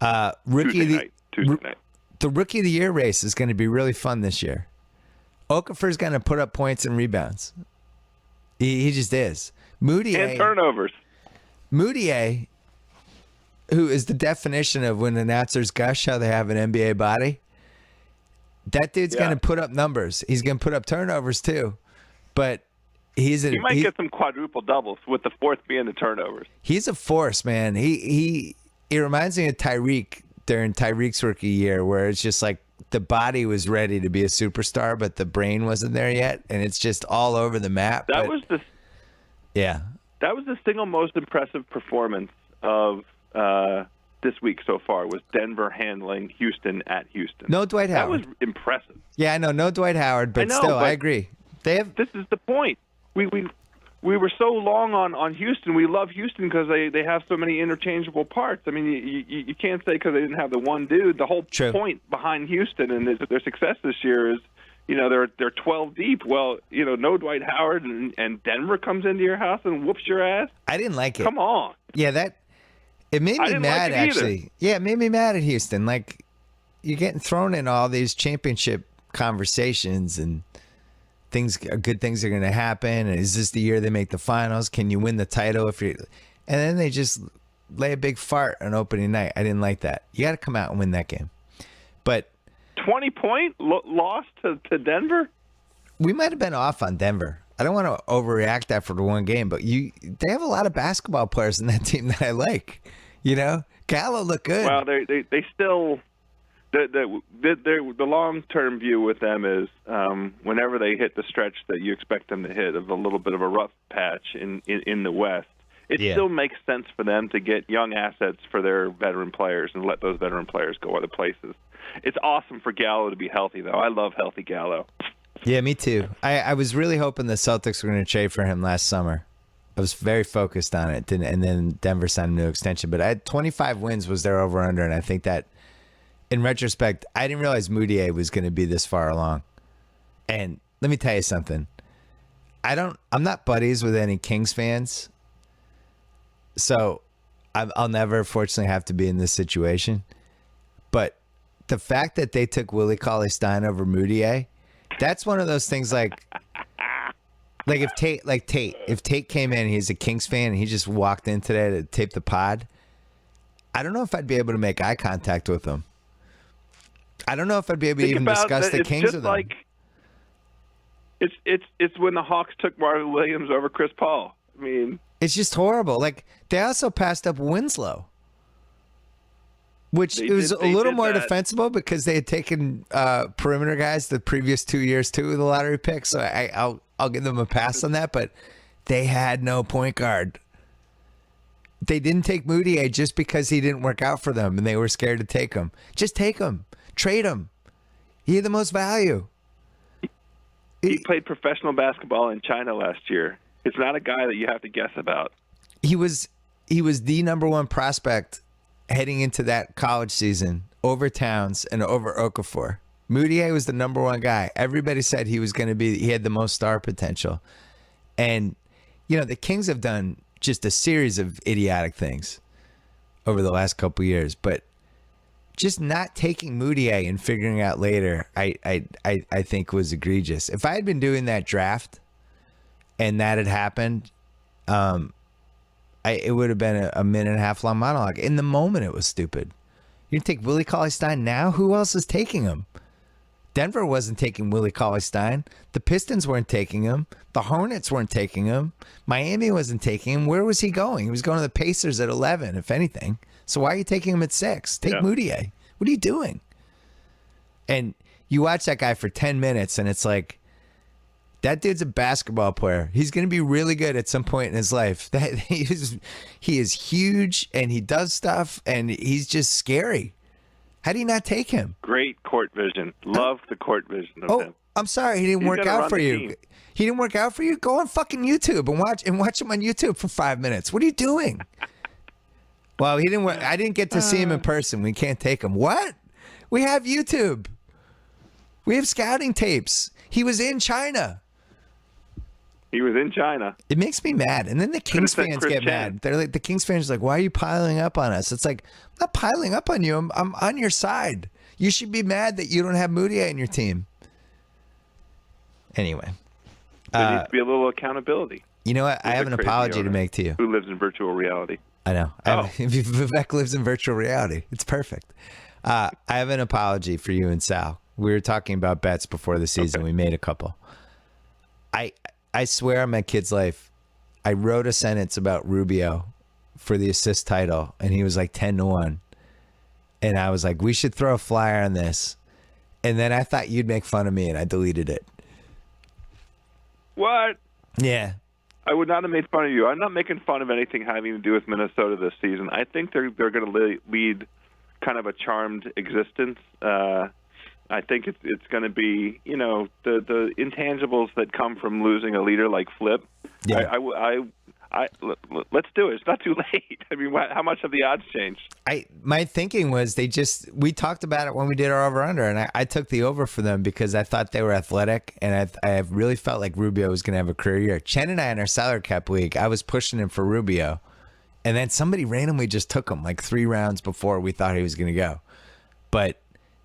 Speaker 1: Tuesday
Speaker 2: night.
Speaker 1: The Rookie of the Year race is going to be really fun this year. Okafor's going to put up points and rebounds. He just is. Moutier
Speaker 2: and turnovers.
Speaker 1: Moutier, who is the definition of when announcers gush how they have an NBA body, that dude's going to put up numbers. He's going to put up turnovers too, but he
Speaker 2: might get some quadruple doubles with the fourth being the turnovers.
Speaker 1: He's a force, man. He reminds me of Tyreek during Tyreek's rookie year, where it's just like the body was ready to be a superstar, but the brain wasn't there yet, and it's just all over the map.
Speaker 2: That was the single most impressive performance of this week so far was Denver handling Houston at Houston.
Speaker 1: No Dwight Howard.
Speaker 2: That was impressive.
Speaker 1: Yeah, I know, no Dwight Howard, but I agree. This
Speaker 2: is the point. We were so long on Houston. We love Houston because they have so many interchangeable parts. I mean, you can't say because they didn't have the one dude. The whole point behind Houston and their success this year is, they're 12 deep. Well, no Dwight Howard and Denver comes into your house and whoops your ass.
Speaker 1: I didn't like it.
Speaker 2: Come on.
Speaker 1: Yeah, it made me mad, actually. Yeah, it made me mad at Houston. Like, you're getting thrown in all these championship conversations and good things are going to happen. And is this the year they make the finals? Can you win the title? And then they just lay a big fart on opening night. I didn't like that. You got to come out and win that game. But
Speaker 2: 20-point loss to Denver?
Speaker 1: We might have been off on Denver. I don't want to overreact after the one game, but they have a lot of basketball players in that team that I like. Gallo looked good.
Speaker 2: Well, they still the long-term view with them is whenever they hit the stretch that you expect them to hit of a little bit of a rough patch in the West, it still makes sense for them to get young assets for their veteran players and let those veteran players go other places. It's awesome for Gallo to be healthy, though. I love healthy Gallo.
Speaker 1: Yeah, me too. I was really hoping the Celtics were going to trade for him last summer. I was very focused on it, and then Denver signed a new extension. But I had 25 wins was their over-under, and I think that, in retrospect, I didn't realize Moutier was going to be this far along. And let me tell you something. I'm not buddies with any Kings fans, so I'll never, fortunately, have to be in this situation. But the fact that they took Willie Cauley-Stein over Moutier, that's one of those things like if Tate came in and he's a Kings fan and he just walked in today to tape the pod, I don't know if I'd be able to make eye contact with him. I don't know if I'd be able to even discuss the Kings with him.
Speaker 2: It's when the Hawks took Marvin Williams over Chris Paul. I mean,
Speaker 1: it's just horrible. Like, they also passed up Winslow, which was a little more defensible because they had taken perimeter guys the previous 2 years too with the lottery pick. So I'll give them a pass on that. But they had no point guard. They didn't take Moutier just because he didn't work out for them and they were scared to take him. Just take him, trade him. He had the most value.
Speaker 2: He played professional basketball in China last year. It's not a guy that you have to guess about.
Speaker 1: He was the number one prospect heading into that college season over Towns and over Okafor. Moutier was the number one guy. Everybody said he had the most star potential. And, the Kings have done just a series of idiotic things over the last couple years, but just not taking Moutier and figuring out later, I think was egregious. If I had been doing that draft and that had happened, it would have been a minute and a half long monologue. In the moment, it was stupid. You take Willie Cauley-Stein now? Who else is taking him? Denver wasn't taking Willie Cauley-Stein. The Pistons weren't taking him. The Hornets weren't taking him. Miami wasn't taking him. Where was he going? He was going to the Pacers at 11, if anything. So why are you taking him at 6? Take Moutier. What are you doing? And you watch that guy for 10 minutes and it's like, that dude's a basketball player. He's going to be really good at some point in his life. He is huge and he does stuff and he's just scary. How do you not take him?
Speaker 2: Great court vision. Love the court vision of him.
Speaker 1: I'm sorry. He didn't work out for you.
Speaker 2: Team.
Speaker 1: He didn't work out for you? Go on fucking YouTube and watch him on YouTube for 5 minutes. What are you doing? Well, he didn't work. I didn't get to see him in person. We can't take him. What? We have YouTube. We have scouting tapes. He was in China.
Speaker 2: He was in China.
Speaker 1: It makes me mad. And then the Kings fans get mad. They're like, the Kings fans are like, why are you piling up on us? It's like, I'm not piling up on you. I'm on your side. You should be mad that you don't have Moutier in your team. Anyway.
Speaker 2: There needs to be a little accountability.
Speaker 1: You know what? I have an apology to make to you.
Speaker 2: Who lives in virtual reality.
Speaker 1: I know. Vivek lives in virtual reality. It's perfect. I have an apology for you and Sal. We were talking about bets before the season. Okay. We made a couple. I swear on my kid's life, I wrote a sentence about Rubio for the assist title, and he was like 10-1. And I was like, we should throw a flyer on this. And then I thought you'd make fun of me, and I deleted it.
Speaker 2: What?
Speaker 1: Yeah.
Speaker 2: I would not have made fun of you. I'm not making fun of anything having to do with Minnesota this season. I think they're going to lead kind of a charmed existence. I think it's going to be, the intangibles that come from losing a leader like Flip. Yeah. Let's do it. It's not too late. I mean, how much have the odds changed?
Speaker 1: My thinking was we talked about it when we did our over-under, and I took the over for them because I thought they were athletic, and I really felt like Rubio was going to have a career year. Chen and I in our salary cap league, I was pushing him for Rubio, and then somebody randomly just took him like 3 rounds before we thought he was going to go. But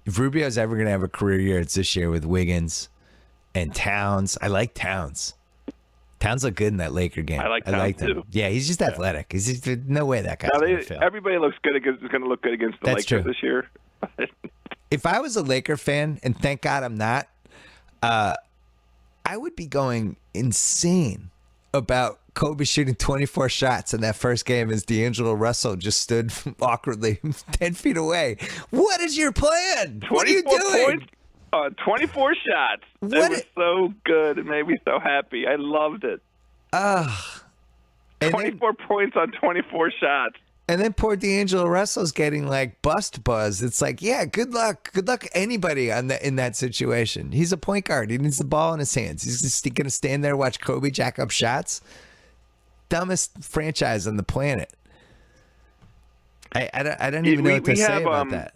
Speaker 1: if Rubio's ever going to have a career year, it's this year with Wiggins and Towns. I like Towns. Towns look good in that Laker game.
Speaker 2: I like Towns
Speaker 1: too.
Speaker 2: Him.
Speaker 1: Yeah, he's just athletic. He's just, no way that guy's going to fail.
Speaker 2: Everybody is going to look good against the Lakers this year.
Speaker 1: If I was a Laker fan, and thank God I'm not, I would be going insane about Kobe shooting 24 shots in that first game as D'Angelo Russell just stood awkwardly 10 feet away. What is your plan? What are you doing?
Speaker 2: Points, 24 shots. It was so good. It made me so happy. I loved it. 24 points on 24 shots.
Speaker 1: And then poor D'Angelo Russell's getting like bust buzz. It's like, yeah, good luck. Good luck anybody in that situation. He's a point guard. He needs the ball in his hands. He's just going to stand there and watch Kobe jack up shots. Dumbest franchise on the planet. I don't even know what to say about that.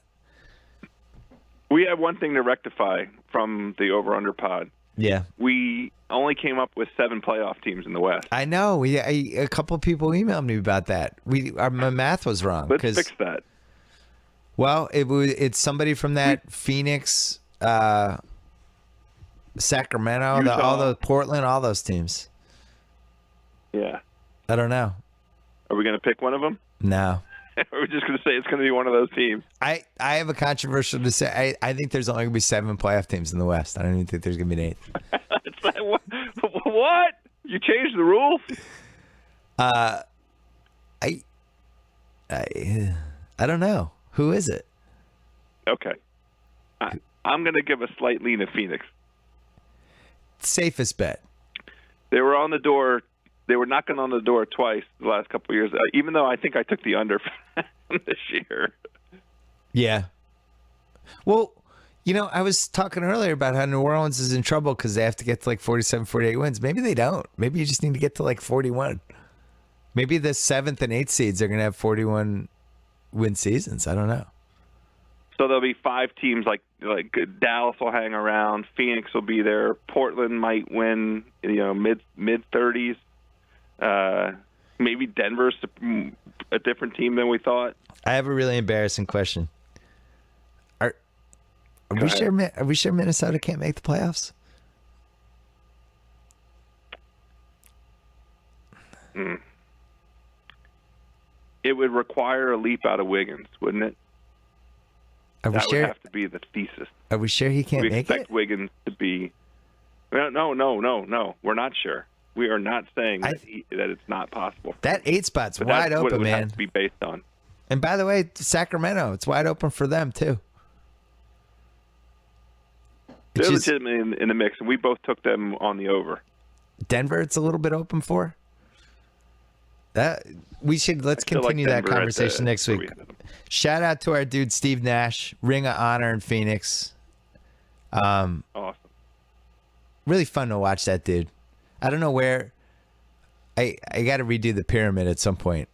Speaker 2: We have one thing to rectify from the over-under pod.
Speaker 1: Yeah.
Speaker 2: We only came up with 7 playoff teams in the West.
Speaker 1: I know. A couple of people emailed me about that. My math was wrong.
Speaker 2: Let's fix that.
Speaker 1: Well, it's somebody from that Phoenix, Sacramento, all those Portland, all those teams.
Speaker 2: Yeah.
Speaker 1: I don't know.
Speaker 2: Are we going to pick one of them?
Speaker 1: No.
Speaker 2: We're just going to say it's going to be one of those teams.
Speaker 1: I have a controversial to say. I think there's only going to be 7 playoff teams in the West. I don't even think there's going to be an 8th.
Speaker 2: It's like, what? You changed the rules?
Speaker 1: I don't know. Who is it?
Speaker 2: Okay. I'm going to give a slight lean to Phoenix.
Speaker 1: Safest bet.
Speaker 2: They were on the door. They were knocking on the door twice the last couple of years, even though I think I took the under this year.
Speaker 1: Yeah. Well, I was talking earlier about how New Orleans is in trouble because they have to get to like 47, 48 wins. Maybe they don't. Maybe you just need to get to like 41. Maybe the 7th and 8th seeds are going to have 41 win seasons. I don't know.
Speaker 2: So there'll be 5 teams like Dallas will hang around. Phoenix will be there. Portland might win, mid 30s. Maybe Denver's a different team than we thought.
Speaker 1: I have a really embarrassing question. Are we sure Minnesota can't make the playoffs?
Speaker 2: It would require a leap out of Wiggins, wouldn't it? Would have to be the thesis.
Speaker 1: Are we sure he can't make it?
Speaker 2: We expect Wiggins to be. No. We're not sure. We are not saying that it's not possible.
Speaker 4: That 8 spot's wide open,
Speaker 2: what it would
Speaker 4: man.
Speaker 2: have to be based on.
Speaker 1: And by the way, Sacramento, it's wide open for them too.
Speaker 2: They're
Speaker 1: is
Speaker 2: legitimately in the mix, and we both took them on the over.
Speaker 1: Denver. It's a little bit open for that. Let's continue that conversation next week. Shout out to our dude Steve Nash, Ring of Honor in Phoenix.
Speaker 2: Awesome.
Speaker 1: Really fun to watch that dude. I don't know where. I got to redo the pyramid at some point.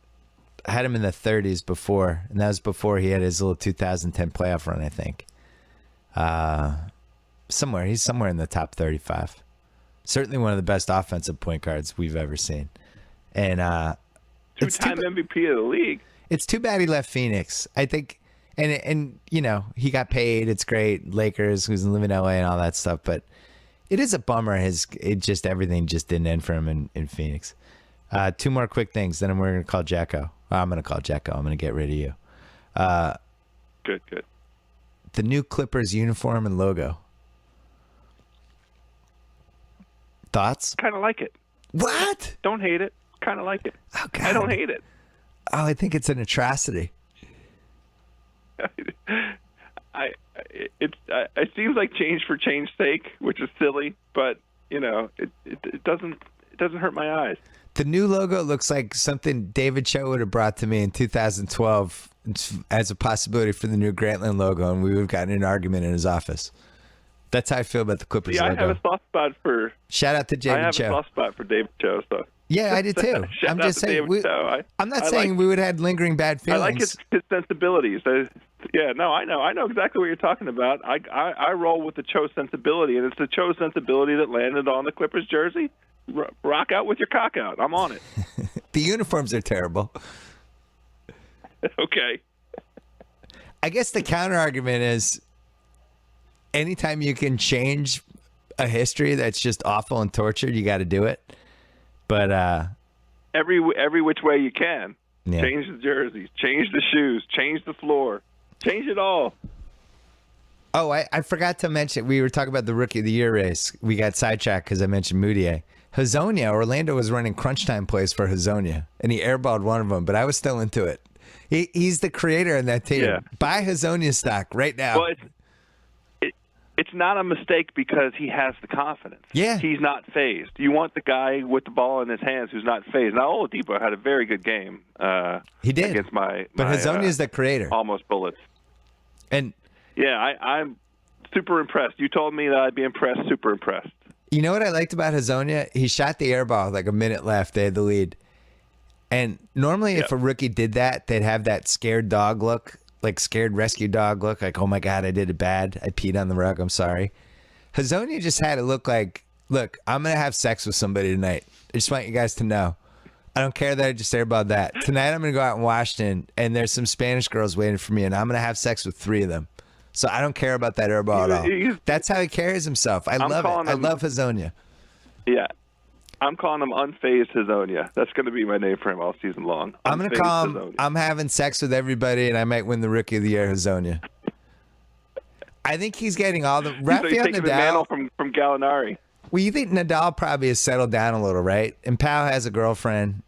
Speaker 1: I had him in the 30s before, and that was before he had his little 2010 playoff run, I think. He's somewhere in the top 35. Certainly one of the best offensive point guards we've ever seen. And
Speaker 2: two-time MVP of the league.
Speaker 1: It's too bad he left Phoenix. I think, and you know, he got paid. It's great. Lakers, who's living in LA and all that stuff. But it is a bummer. Everything just didn't end for him in Phoenix. Two more quick things, then we're going to call JackO. I'm going to call JackO. I'm going to get rid of you.
Speaker 2: Good.
Speaker 1: The new Clippers uniform and logo. Thoughts?
Speaker 2: Kind of like it.
Speaker 1: What?
Speaker 2: Don't hate it. Kind of like it.
Speaker 1: Oh, God.
Speaker 2: I don't hate it.
Speaker 1: Oh, I think it's an atrocity.
Speaker 2: It seems like change for change's sake, which is silly, but you know, it doesn't hurt my eyes.
Speaker 1: The new logo looks like something David Cho would have brought to me in 2012 as a possibility for the new Grantland logo, and we would have gotten in an argument in his office. That's how I feel about the Clippers logo.
Speaker 2: I have a soft spot for.
Speaker 1: Shout out to David Cho.
Speaker 2: I have a soft spot for David Cho. So.
Speaker 1: Yeah, I do too. I'm just saying. I'm not saying we would have had lingering bad feelings.
Speaker 2: I like his sensibilities. I know exactly what you're talking about. I roll with the Cho sensibility, and it's the Cho sensibility that landed on the Clippers jersey. Rock out with your cock out. I'm on it.
Speaker 1: The uniforms are terrible.
Speaker 2: Okay.
Speaker 1: I guess the counter argument is anytime you can change a history that's just awful and tortured, you got to do it. But
Speaker 2: every which way you can.
Speaker 1: Yeah.
Speaker 2: Change the jerseys, change the shoes, change the floor, change it all.
Speaker 1: Oh, I forgot to mention, we were talking about the Rookie of the Year race. We got sidetracked because I mentioned Moutier. Hezonja, Orlando was running crunch time plays for Hezonja, and he airballed one of them, but I was still into it. He's the creator in that team.
Speaker 2: Yeah.
Speaker 1: Buy Hezonja stock right now.
Speaker 2: Well, it's not a mistake because he has the confidence.
Speaker 1: Yeah.
Speaker 2: He's not phased. You want the guy with the ball in his hands who's not phased. Now, Oladipo had a very good game.
Speaker 1: He did.
Speaker 2: Against
Speaker 1: but Hezonja is the creator.
Speaker 2: Almost bullets.
Speaker 1: And
Speaker 2: yeah, I'm super impressed. You told me that I'd be impressed, super impressed.
Speaker 1: You know what I liked about Hezonja? He shot the air ball with like a minute left. They had the lead. And normally if a rookie did that, they'd have that scared dog look. Like scared rescue dog look, like, oh my God, I did it bad. I peed on the rug. I'm sorry. Hezonja just had it look like, look, I'm going to have sex with somebody tonight. I just want you guys to know. I don't care that I just airballed that. Tonight I'm going to go out in Washington, and there's some Spanish girls waiting for me, and I'm going to have sex with 3 of them. So I don't care about that airball at all. That's how he carries himself. I love it. I love Hezonja.
Speaker 2: Yeah. I'm calling him Unfazed Hezonja. That's going to be my name for him all season long.
Speaker 1: I'm going to call him Hezonja. I'm having sex with everybody, and I might win the Rookie of the Year, Hezonja. I think he's getting all the... Rafael
Speaker 2: Nadal. The mantle from Gallinari.
Speaker 1: Well, you think Nadal probably has settled down a little, right? And Pau has a girlfriend.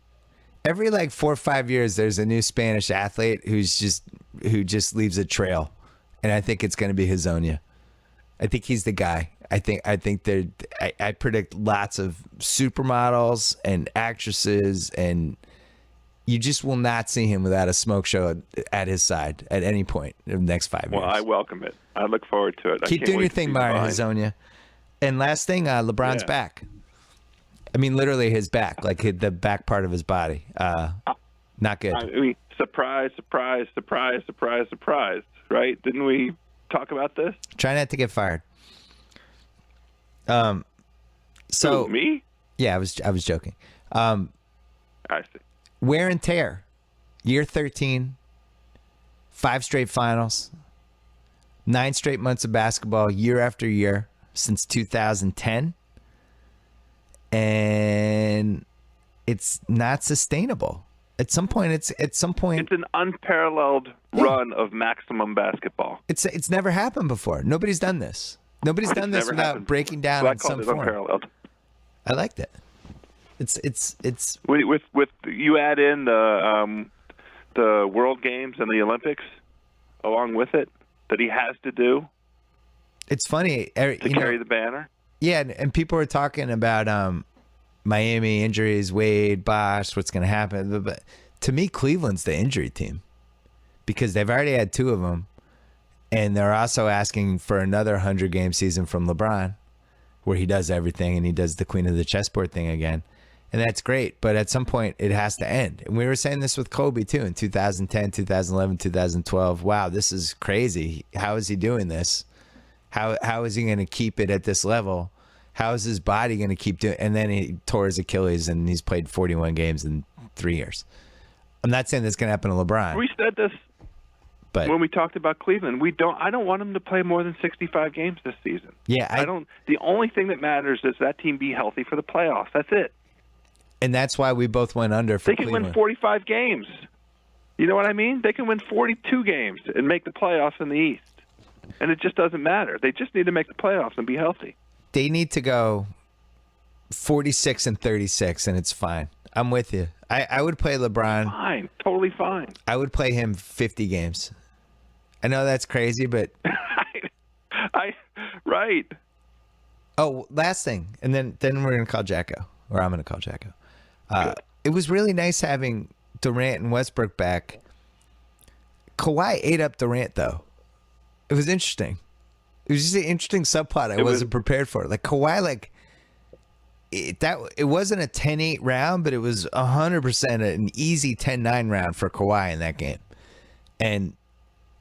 Speaker 1: Every 4 or 5 years, there's a new Spanish athlete who just leaves a trail, and I think it's going to be Hezonja. I think he's the guy. I predict lots of supermodels and actresses, and you just will not see him without a smoke show at his side at any point in the next 5 years.
Speaker 2: Well, I welcome it. I look forward to it.
Speaker 1: Keep doing your thing, Mario Hezonja. And last thing, LeBron's back. I mean, literally his back, like the back part of his body. Not good.
Speaker 2: I mean, surprise, surprise, surprise, surprise, surprise, right? Didn't we talk about this?
Speaker 1: Try not to get fired. So
Speaker 2: who, me?
Speaker 1: Yeah, I was joking.
Speaker 2: I see.
Speaker 1: Wear and tear. Year 13, 5 straight finals, 9 straight months of basketball year after year since 2010. And it's not sustainable. At some point it's
Speaker 2: an unparalleled run of maximum basketball.
Speaker 1: It's never happened before. Nobody's done this. Nobody's done this without breaking down in some form. Unparalleled. I liked it. It's
Speaker 2: with you add in the World Games and the Olympics along with it that he has to do.
Speaker 1: It's funny.
Speaker 2: To carry the banner.
Speaker 1: Yeah, and people were talking about Miami injuries, Wade, Bosh, what's going to happen. But to me, Cleveland's the injury team because they've already had 2 of them, and they're also asking for another 100-game season from LeBron, where he does everything and he does the queen of the chessboard thing again. And that's great, but at some point it has to end. And we were saying this with Kobe too in 2010, 2011, 2012. Wow, this is crazy. How is he doing this? How is he going to keep it at this level? How is his body going to keep doing? And then he tore his Achilles and he's played 41 games in 3 years. I'm not saying that's going to happen to LeBron.
Speaker 2: We said this
Speaker 1: but
Speaker 2: when we talked about Cleveland. I don't want him to play more than 65 games this season.
Speaker 1: Yeah,
Speaker 2: I don't. The only thing that matters is that team be healthy for the playoffs. That's it.
Speaker 1: And that's why we both went under for
Speaker 2: They can
Speaker 1: Cleveland.
Speaker 2: win 45 games. You know what I mean? They can win 42 games and make the playoffs in the East. And it just doesn't matter. They just need to make the playoffs and be healthy.
Speaker 1: They need to go 46 and 36, and it's fine. I'm with you. I would play LeBron.
Speaker 2: Fine. Totally fine.
Speaker 1: I would play him 50 games. I know that's crazy, but...
Speaker 2: Right.
Speaker 1: Oh, last thing, and then we're going to call JackO, or I'm going to call JackO. It was really nice having Durant and Westbrook back. Kawhi ate up Durant, though. It was interesting. It was just an interesting subplot I wasn't prepared for. Like, Kawhi, it wasn't a 10-8 round, but it was 100% an easy 10-9 round for Kawhi in that game. And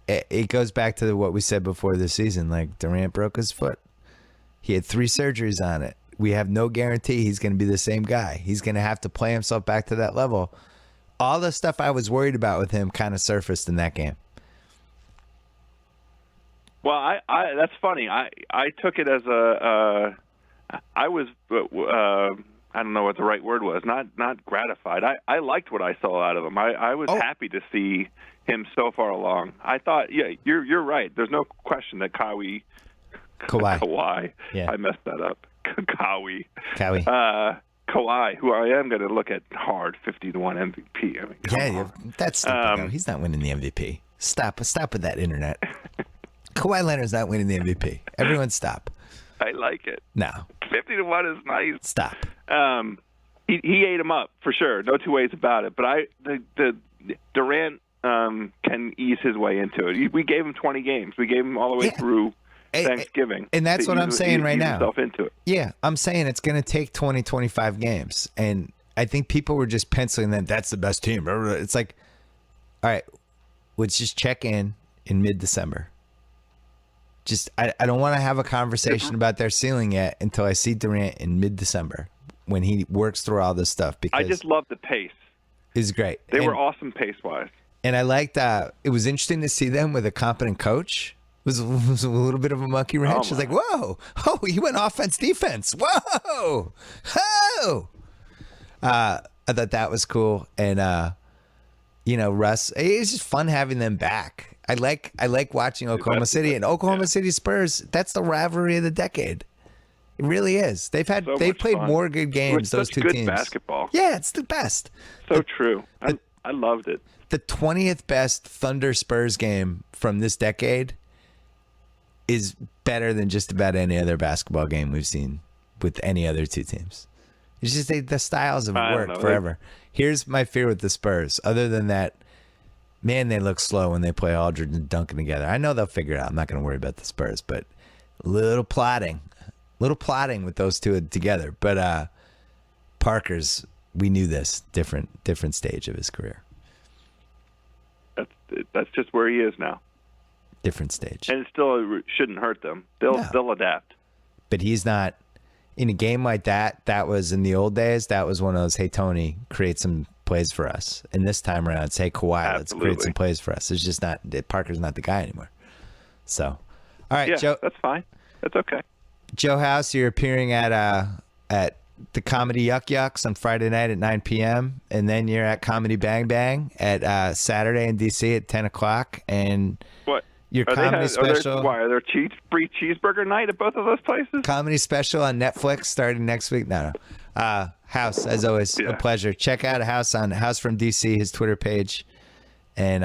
Speaker 1: it goes back to what we said before this season. Like, Durant broke his foot. He had 3 surgeries on it. We have no guarantee he's going to be the same guy. He's going to have to play himself back to that level. All the stuff I was worried about with him kind of surfaced in that game.
Speaker 2: Well, I that's funny. I took it as I was I don't know what the right word was. Not gratified. I liked what I saw out of him. I was happy to see him so far along. I thought, yeah, you're right. There's no question that Kawhi.
Speaker 1: Yeah.
Speaker 2: I messed that up. Kawhi. Kawhi, who I am going to look at hard, 50-1 MVP. I mean,
Speaker 1: that's stupid. No, he's not winning the MVP. Stop with that internet. Kawhi Leonard's not winning the MVP. Everyone stop.
Speaker 2: I like it.
Speaker 1: No.
Speaker 2: 50-1 is nice.
Speaker 1: Stop.
Speaker 2: He ate him up for sure. No two ways about it. But the Durant can ease his way into it. We gave him 20 games. We gave him all the way through Thanksgiving.
Speaker 1: And that's what I'm saying right now.
Speaker 2: Himself into it.
Speaker 1: Yeah, I'm saying it's going to take 20, 25 games. And I think people were just penciling that that's the best team. It's like, all right, let's just check in mid-December. I don't want to have a conversation about their ceiling yet until I see Durant in mid-December when he works through all this stuff. Because
Speaker 2: I just love the pace.
Speaker 1: It's great.
Speaker 2: They were awesome pace-wise.
Speaker 1: And I liked it was interesting to see them with a competent coach. It was a little bit of a monkey wrench. It was like, whoa, he went offense, defense. Whoa, I thought that was cool. And, Russ, it's just fun having them back. I like watching Oklahoma City and Oklahoma City Spurs. That's the rivalry of the decade. It really is. They've played fun. More good games. Those two
Speaker 2: good
Speaker 1: teams.
Speaker 2: Basketball.
Speaker 1: Yeah, it's the best.
Speaker 2: So true. I loved it.
Speaker 1: The 20th best Thunder Spurs game from this decade is better than just about any other basketball game we've seen with any other two teams. It's just the styles have worked forever. Here's my fear with the Spurs. Other than that, man, they look slow when they play Aldridge and Duncan together. I know they'll figure it out. I'm not going to worry about the Spurs, but little plotting with those two together. But Parker's, we knew this, different stage of his career.
Speaker 2: That's just where he is now.
Speaker 1: Different stage.
Speaker 2: And it still shouldn't hurt them. They'll adapt.
Speaker 1: But he's not in a game like that. That was in the old days. That was one of those, hey, Tony, create some plays for us. And this time around, it's, hey, Kawhi, let's create some plays for us. It's just not, Parker's not the guy anymore. So, all right,
Speaker 2: yeah,
Speaker 1: Joe.
Speaker 2: That's fine. That's okay.
Speaker 1: Joe House, you're appearing at the Comedy Yuck Yucks on Friday night at 9 p.m. And then you're at Comedy Bang Bang at Saturday in D.C. at 10 o'clock. And
Speaker 2: what?
Speaker 1: Your comedy special.
Speaker 2: Are there free cheeseburger night at both of those places?
Speaker 1: Comedy special on Netflix starting next week. No. House, as always, a pleasure. Check out House on House from DC, his Twitter page. And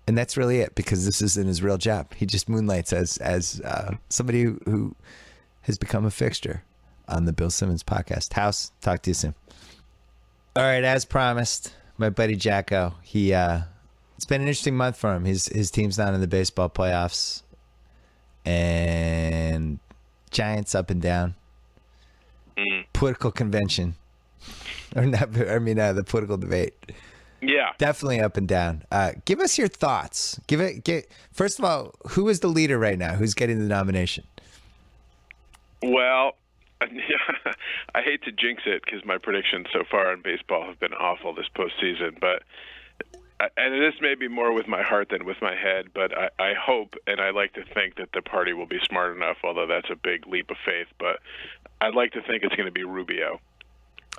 Speaker 1: And that's really it, because this isn't his real job. He just moonlights as somebody who has become a fixture on the Bill Simmons podcast. House, talk to you soon. All right, as promised, my buddy JackO. It's been an interesting month for him. His team's not in the baseball playoffs, and Giants up and down. Political convention, the political debate.
Speaker 4: Yeah.
Speaker 1: Definitely up and down. Give us your thoughts. First of all, who is the leader right now? Who's getting the nomination?
Speaker 4: Well, I hate to jinx it because my predictions so far in baseball have been awful this postseason, and this may be more with my heart than with my head, but I hope and I like to think that the party will be smart enough, although that's a big leap of faith, but I'd like to think it's going to be Rubio.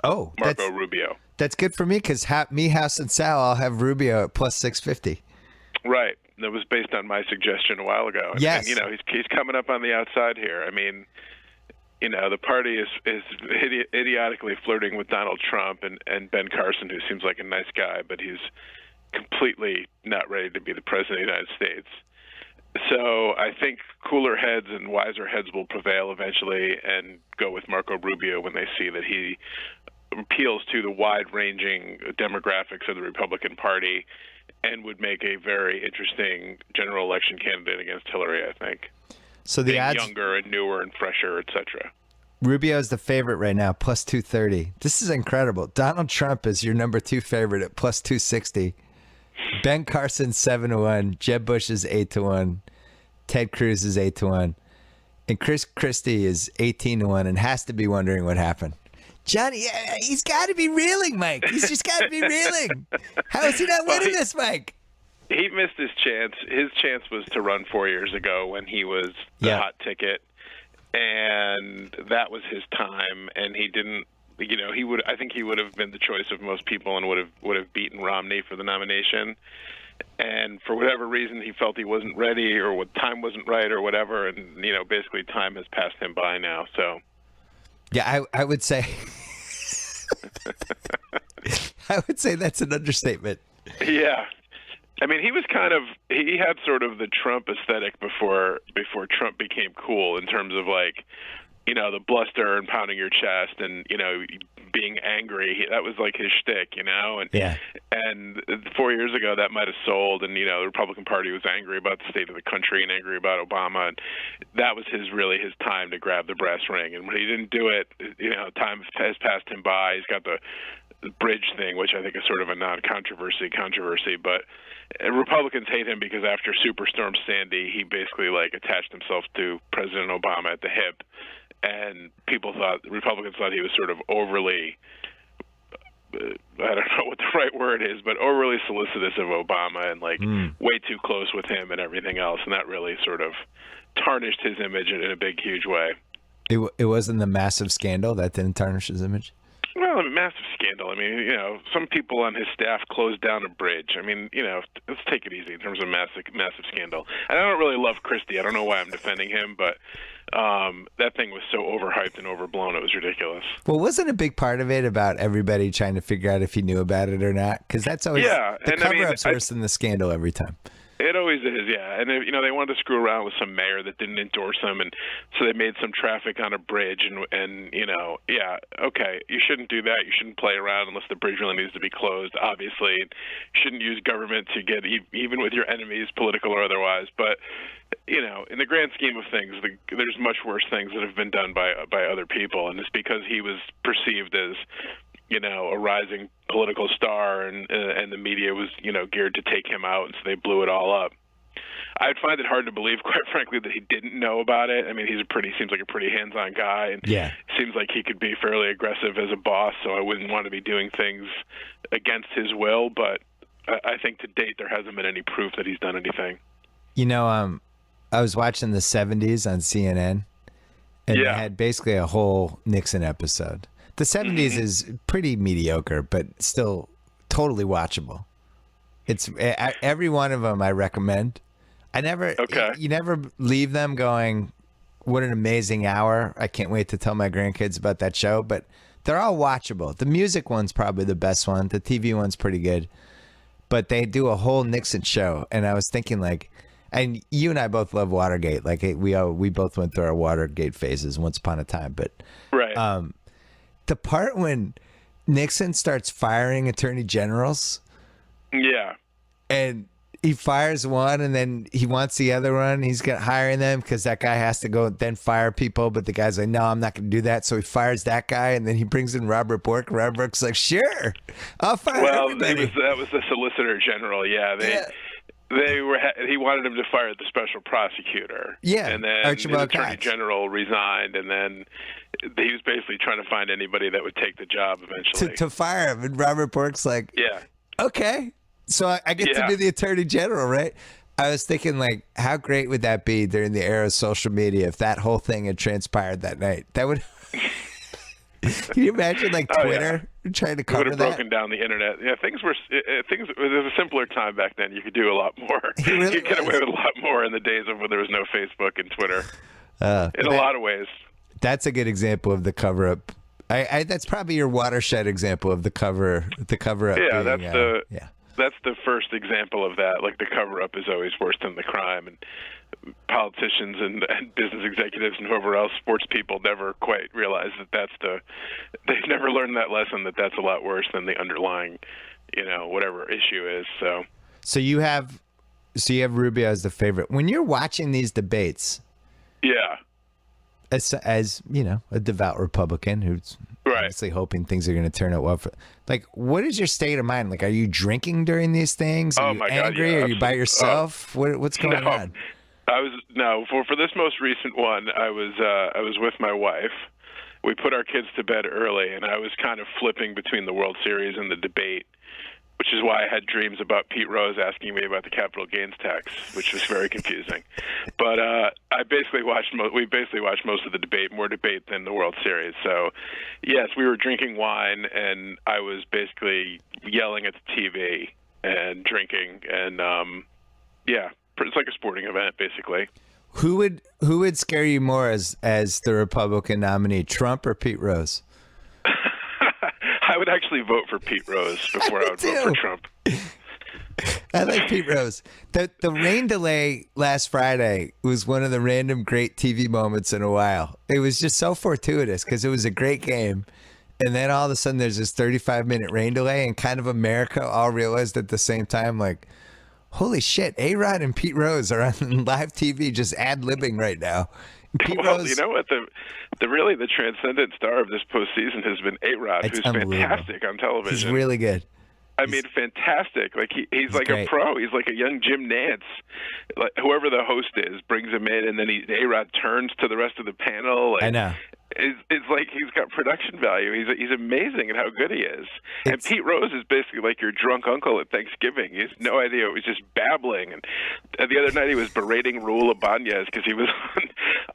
Speaker 1: Oh,
Speaker 4: Marco Rubio.
Speaker 1: That's good for me because House, and Sal all have Rubio at plus 650.
Speaker 4: Right. That was based on my suggestion a while ago.
Speaker 1: Yes.
Speaker 4: And, he's coming up on the outside here. I mean, the party is idiotically flirting with Donald Trump and Ben Carson, who seems like a nice guy, but he's completely not ready to be the president of the United States. So I think cooler heads and wiser heads will prevail eventually and go with Marco Rubio when they see that he appeals to the wide-ranging demographics of the Republican Party and would make a very interesting general election candidate against Hillary, I think.
Speaker 1: So the odds,
Speaker 4: younger and newer and fresher, etc.
Speaker 1: Rubio is the favorite right now, plus 230. This is incredible. Donald Trump is your number 2 favorite at plus 260. Ben Carson 7-1. Jeb Bush is 8-1. Ted Cruz is 8-1. And Chris Christie is 18-1 and has to be wondering what happened. Johnny, he's got to be reeling, Mike. He's just got to be reeling. How is he not winning this, Mike?
Speaker 4: He missed his chance. His chance was to run 4 years ago when he was the hot ticket, and that was his time. And he didn't. He would. I think he would have been the choice of most people and would have beaten Romney for the nomination. And for whatever reason, he felt he wasn't ready, or what time wasn't right, or whatever. And basically, time has passed him by now. So.
Speaker 1: Yeah, I would say. I would say that's an understatement.
Speaker 4: Yeah. I mean, he had sort of the Trump aesthetic before Trump became cool in terms of the bluster and pounding your chest and, being angry. That was like his shtick, and
Speaker 1: yeah.
Speaker 4: And 4 years ago that might have sold, and, the Republican Party was angry about the state of the country and angry about Obama, and that was his time to grab the brass ring. And when he didn't do it, time has passed him by. He's got the bridge thing, which I think is sort of a non-controversy, but Republicans hate him because after Superstorm Sandy, he basically attached himself to President Obama at the hip, and Republicans thought he was sort of overly, I don't know what the right word is, but overly solicitous of Obama and way too close with him and everything else, and that really sort of tarnished his image in a big, huge way.
Speaker 1: It wasn't the massive scandal that didn't tarnish his image?
Speaker 4: Well, a massive scandal. I mean, some people on his staff closed down a bridge. I mean, let's take it easy in terms of massive scandal. And I don't really love Christie. I don't know why I'm defending him, but that thing was so overhyped and overblown, it was ridiculous.
Speaker 1: Well, wasn't a big part of it about everybody trying to figure out if he knew about it or not? Because that's always the cover-up's worse than the scandal every time.
Speaker 4: It always is, yeah. And they wanted to screw around with some mayor that didn't endorse him, and so they made some traffic on a bridge. And okay, you shouldn't do that. You shouldn't play around unless the bridge really needs to be closed. Obviously, you shouldn't use government to get even with your enemies, political or otherwise. But in the grand scheme of things, there's much worse things that have been done by other people, and it's because he was perceived as a rising political star, and the media was, geared to take him out, and so they blew it all up. I'd find it hard to believe, quite frankly, that he didn't know about it. I mean, seems like a pretty hands-on guy, and seems like he could be fairly aggressive as a boss, so I wouldn't want to be doing things against his will, but I think to date there hasn't been any proof that he's done anything.
Speaker 1: I was watching the 70s on CNN, and they had basically a whole Nixon episode. The 70s is pretty mediocre, but still totally watchable. It's every one of them I recommend. You never leave them going, what an amazing hour. I can't wait to tell my grandkids about that show, but they're all watchable. The music one's probably the best one. The TV one's pretty good. but they do a whole Nixon show, and I was thinking like, and you and I both love Watergate. Like we both went through our Watergate phases once upon a time, but
Speaker 4: Right.
Speaker 1: The part when Nixon starts firing attorney generals,
Speaker 4: Yeah.
Speaker 1: and he fires one, and then he wants the other one. He's gonna hiring them because that guy has to go then fire people, but the guy's like, no, I'm not gonna do that. So he fires that guy, and then he brings in Robert Bork. Robert Bork's like, sure, I'll fire everybody.
Speaker 4: That was the Solicitor General. Yeah. He wanted him to fire the special prosecutor.
Speaker 1: Yeah,
Speaker 4: and then
Speaker 1: Archibald
Speaker 4: the Attorney
Speaker 1: Cox.
Speaker 4: General resigned, and then he was basically trying to find anybody that would take the job eventually.
Speaker 1: to fire him, and Robert Bork's like,
Speaker 4: Yeah.
Speaker 1: okay, so I get to
Speaker 4: Yeah.
Speaker 1: be the attorney general, right? I was thinking, like, how great would that be during the era of social media if that whole thing had transpired that night? That would. Can you imagine, like, Twitter trying to
Speaker 4: It would
Speaker 1: cover
Speaker 4: have
Speaker 1: that?
Speaker 4: broken down the internet. Yeah, things. It was a simpler time back then. You could do a lot more.
Speaker 1: really
Speaker 4: you could get
Speaker 1: was.
Speaker 4: away with a lot more in the days of when there was no Facebook and Twitter. In a lot of ways.
Speaker 1: That's a good example of the cover up. That's probably your watershed example of the cover up.
Speaker 4: Yeah,
Speaker 1: being,
Speaker 4: that's the first example of that. Like the cover-up is always worse than the crime, and politicians and business executives and whoever else, sports people, never quite realize they've never learned that lesson, that that's a lot worse than the underlying, whatever issue is. So
Speaker 1: you have Rubio as the favorite. When you're watching these debates,
Speaker 4: yeah,
Speaker 1: as you know, a devout Republican who's obviously hoping things are going to turn out well for, like, what is your state of mind? Like, are you drinking during these things? Are you
Speaker 4: my God,
Speaker 1: angry?
Speaker 4: yeah,
Speaker 1: Are you by yourself? What's going on?
Speaker 4: For this most recent one, I was with my wife. We put our kids to bed early, and I was kind of flipping between the World Series and the debate, which is why I had dreams about Pete Rose asking me about the capital gains tax, which was very confusing. But we basically watched most of the debate, more debate than the World Series. So, yes, we were drinking wine, and I was basically yelling at the TV and drinking, and it's like a sporting event, basically.
Speaker 1: Who would scare you more as the Republican nominee, Trump or Pete Rose?
Speaker 4: I would actually vote for Pete Rose before I would vote for Trump.
Speaker 1: I like Pete Rose. The rain delay last Friday was one of the random great TV moments in a while. It was just so fortuitous because it was a great game. And then all of a sudden there's this 35-minute rain delay, and kind of America all realized at the same time, like, holy shit, A-Rod and Pete Rose are on live TV just ad-libbing right now. Pete Rose,
Speaker 4: you know what? The transcendent star of this postseason has been A-Rod, who's fantastic on television.
Speaker 1: He's really good.
Speaker 4: I mean, fantastic. Like he's like
Speaker 1: great.
Speaker 4: A pro. He's like a young Jim Nance. Like whoever the host is brings him in, and then A-Rod turns to the rest of the panel. Like,
Speaker 1: I know.
Speaker 4: It's like he's got production value. He's amazing at how good he is. And Pete Rose is basically like your drunk uncle at Thanksgiving. He has no idea. It was just babbling. And the other night he was berating Raul Ibanez because he was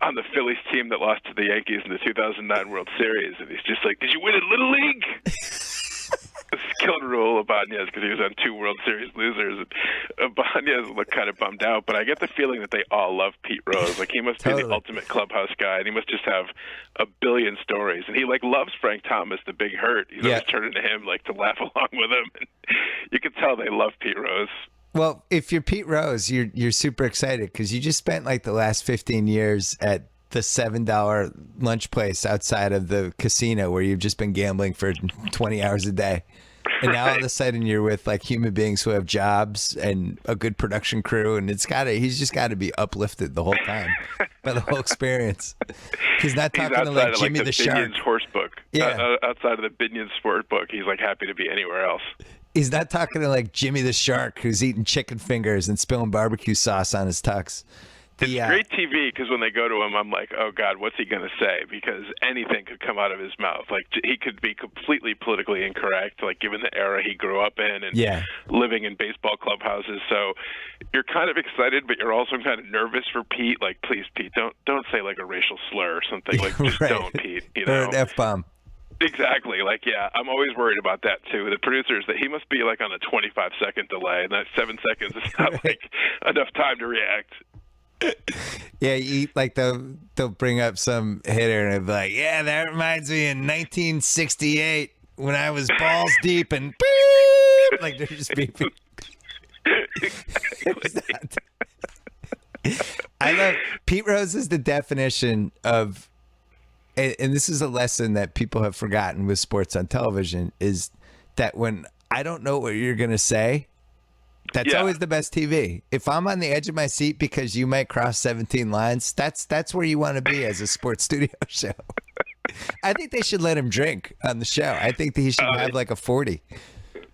Speaker 4: on the Phillies team that lost to the Yankees in the 2009 World Series. And he's just like, did you win in Little League? It's killing Raul Ibanez because he was on 2 World Series losers. And Ibanez looked kind of bummed out, but I get the feeling that they all love Pete Rose. Like he must be the ultimate clubhouse guy, and he must just have a billion stories. And he loves Frank Thomas, the big hurt. He's always turning to him to laugh along with him. And you can tell they love Pete Rose.
Speaker 1: Well, if you're Pete Rose, you're super excited because you just spent like the last 15 years at the $7 lunch place outside of the casino where you've just been gambling for 20 hours a day. And now all of a sudden you're with like human beings who have jobs and a good production crew, and he's just got to be uplifted the whole time by the whole experience. He's not talking to like Jimmy the Shark.
Speaker 4: Binion's horse book.
Speaker 1: Yeah.
Speaker 4: Outside of the Binion sport book, he's like happy to be anywhere else.
Speaker 1: He's not talking to like Jimmy the Shark who's eating chicken fingers and spilling barbecue sauce on his tux.
Speaker 4: It's great TV because when they go to him, I'm like, oh, God, what's he going to say? Because anything could come out of his mouth. Like, he could be completely politically incorrect, like, given the era he grew up in and living in baseball clubhouses. So you're kind of excited, but you're also kind of nervous for Pete. Like, please, Pete, don't say, like, a racial slur or something. Like, just don't, Pete.
Speaker 1: Or an F-bomb.
Speaker 4: Exactly. Like, yeah, I'm always worried about that, too. The producers, that he must be, like, on a 25-second delay, and that 7 seconds is not, like, enough time to react.
Speaker 1: Yeah, they'll bring up some hitter and they'll be like, yeah, that reminds me in 1968 when I was balls deep and beep, like they're just beeping. I love Pete Rose is the definition of, and this is a lesson that people have forgotten with sports on television, is that when I don't know what you're going to say, that's always the best TV. If I'm on the edge of my seat because you might cross 17 lines, that's where you want to be as a sports studio show. I think they should let him drink on the show. I think that he should have like a 40.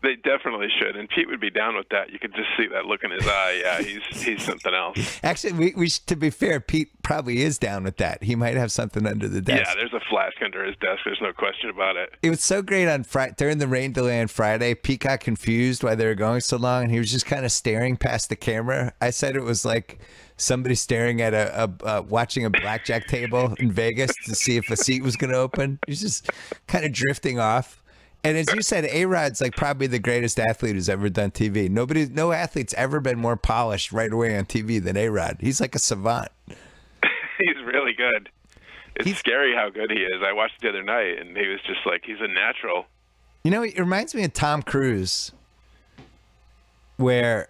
Speaker 4: They definitely should, and Pete would be down with that. You could just see that look in his eye. Yeah, he's something else.
Speaker 1: Actually, we to be fair, Pete probably is down with that. He might have something under the desk.
Speaker 4: Yeah, there's a flask under his desk. There's no question about it.
Speaker 1: It was so great on Friday during the rain delay on Friday. Pete got confused why they were going so long, and he was just kind of staring past the camera. I said it was like somebody staring at watching a blackjack table in Vegas to see if a seat was going to open. He was just kind of drifting off. And as you said, A-Rod's like probably the greatest athlete who's ever done TV. No athlete's ever been more polished right away on TV than A-Rod. He's like a savant.
Speaker 4: He's really good. It's scary how good he is. I watched it the other night, and he was just like, he's a natural.
Speaker 1: You know, it reminds me of Tom Cruise, or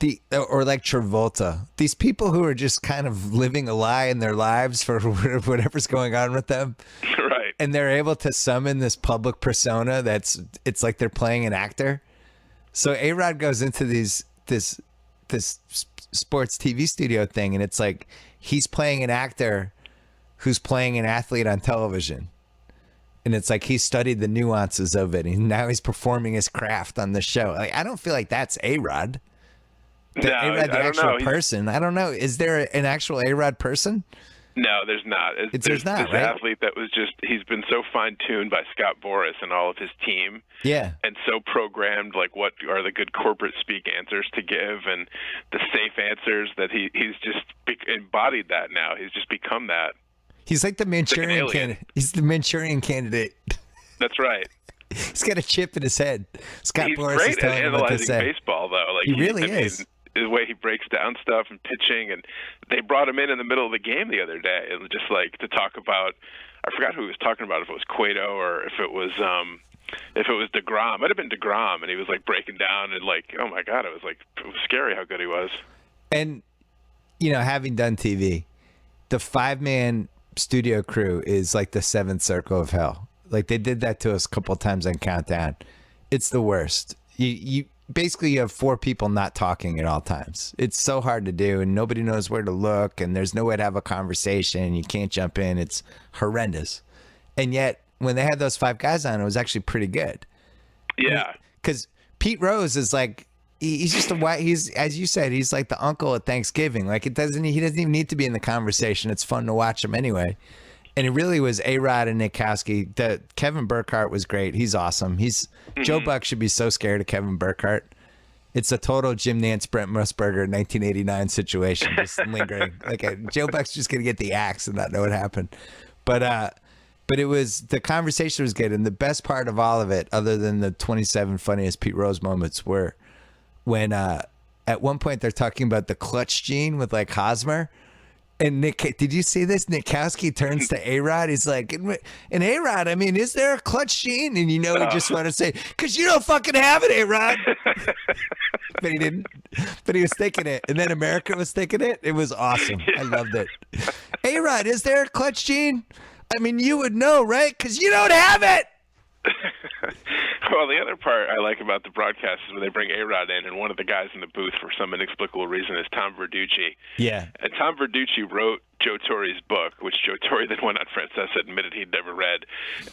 Speaker 1: like Travolta. These people who are just kind of living a lie in their lives for whatever's going on with them.
Speaker 4: Right.
Speaker 1: And they're able to summon this public persona it's like they're playing an actor. So A-Rod goes into this sports TV studio thing, and it's like he's playing an actor who's playing an athlete on television. And it's like he studied the nuances of it, and now he's performing his craft on the show. Like, I don't feel like that's A-Rod. A-Rod, the actual person. I don't know. Is there an actual A-Rod person?
Speaker 4: No, there's not.
Speaker 1: There's not,
Speaker 4: this
Speaker 1: right?
Speaker 4: athlete that was he's been so fine-tuned by Scott Boras and all of his team.
Speaker 1: Yeah.
Speaker 4: And so programmed, like what are the good corporate speak answers to give and the safe answers, that he's just embodied that now. He's just become that.
Speaker 1: He's like the Manchurian candidate. He's the Manchurian candidate.
Speaker 4: That's right.
Speaker 1: He's got a chip in his head. Scott
Speaker 4: He's
Speaker 1: Boras
Speaker 4: great
Speaker 1: is telling
Speaker 4: at
Speaker 1: him what to
Speaker 4: analyzing
Speaker 1: say.
Speaker 4: baseball, though. Like
Speaker 1: he really is.
Speaker 4: The way he breaks down stuff and pitching, and they brought him in the middle of the game the other day, and just like to talk about, I forgot who he was talking about, if it was Cueto or if it was DeGrom. It might have been DeGrom, and he was like breaking down, and like, oh my God, it was scary how good he was.
Speaker 1: And you know, having done TV, the 5-man studio crew is like the 7th circle of hell. Like they did that to us a couple of times on Countdown. It's the worst. You basically you have 4 people not talking at all times. It's so hard to do, and nobody knows where to look, and there's no way to have a conversation. You can't jump in. It's horrendous. And yet when they had those 5 guys on, it was actually pretty good.
Speaker 4: Yeah.
Speaker 1: Because Pete Rose is like, he's just he's, as you said, he's like the uncle at Thanksgiving. Like he doesn't even need to be in the conversation. It's fun to watch him anyway. And it really was A-Rod and Nickowski. Kevin Burkhardt was great. He's awesome. Joe Buck should be so scared of Kevin Burkhardt. It's a total Jim Nantz, Brent Musburger 1989 situation, just lingering. Like Joe Buck's just gonna get the axe and not know what happened. But it was, the conversation was good, and the best part of all of it, other than the 27 funniest Pete Rose moments, were when at one point they're talking about the clutch gene with like Hosmer. And did you see this? Nickowski turns to A-Rod. He's like, and A-Rod, I mean, is there a clutch gene? And you know, he just wanted to say, because you don't fucking have it, A-Rod. But he didn't. But he was thinking it. And then America was thinking it. It was awesome. I loved it. A-Rod, is there a clutch gene? I mean, you would know, right? Because you don't have it.
Speaker 4: Well, the other part I like about the broadcast is when they bring A-Rod in, and one of the guys in the booth, for some inexplicable reason, is Tom Verducci. Yeah. And Tom Verducci wrote Joe Torre's book, which Joe Torre then went on Francesa, admitted he'd never read.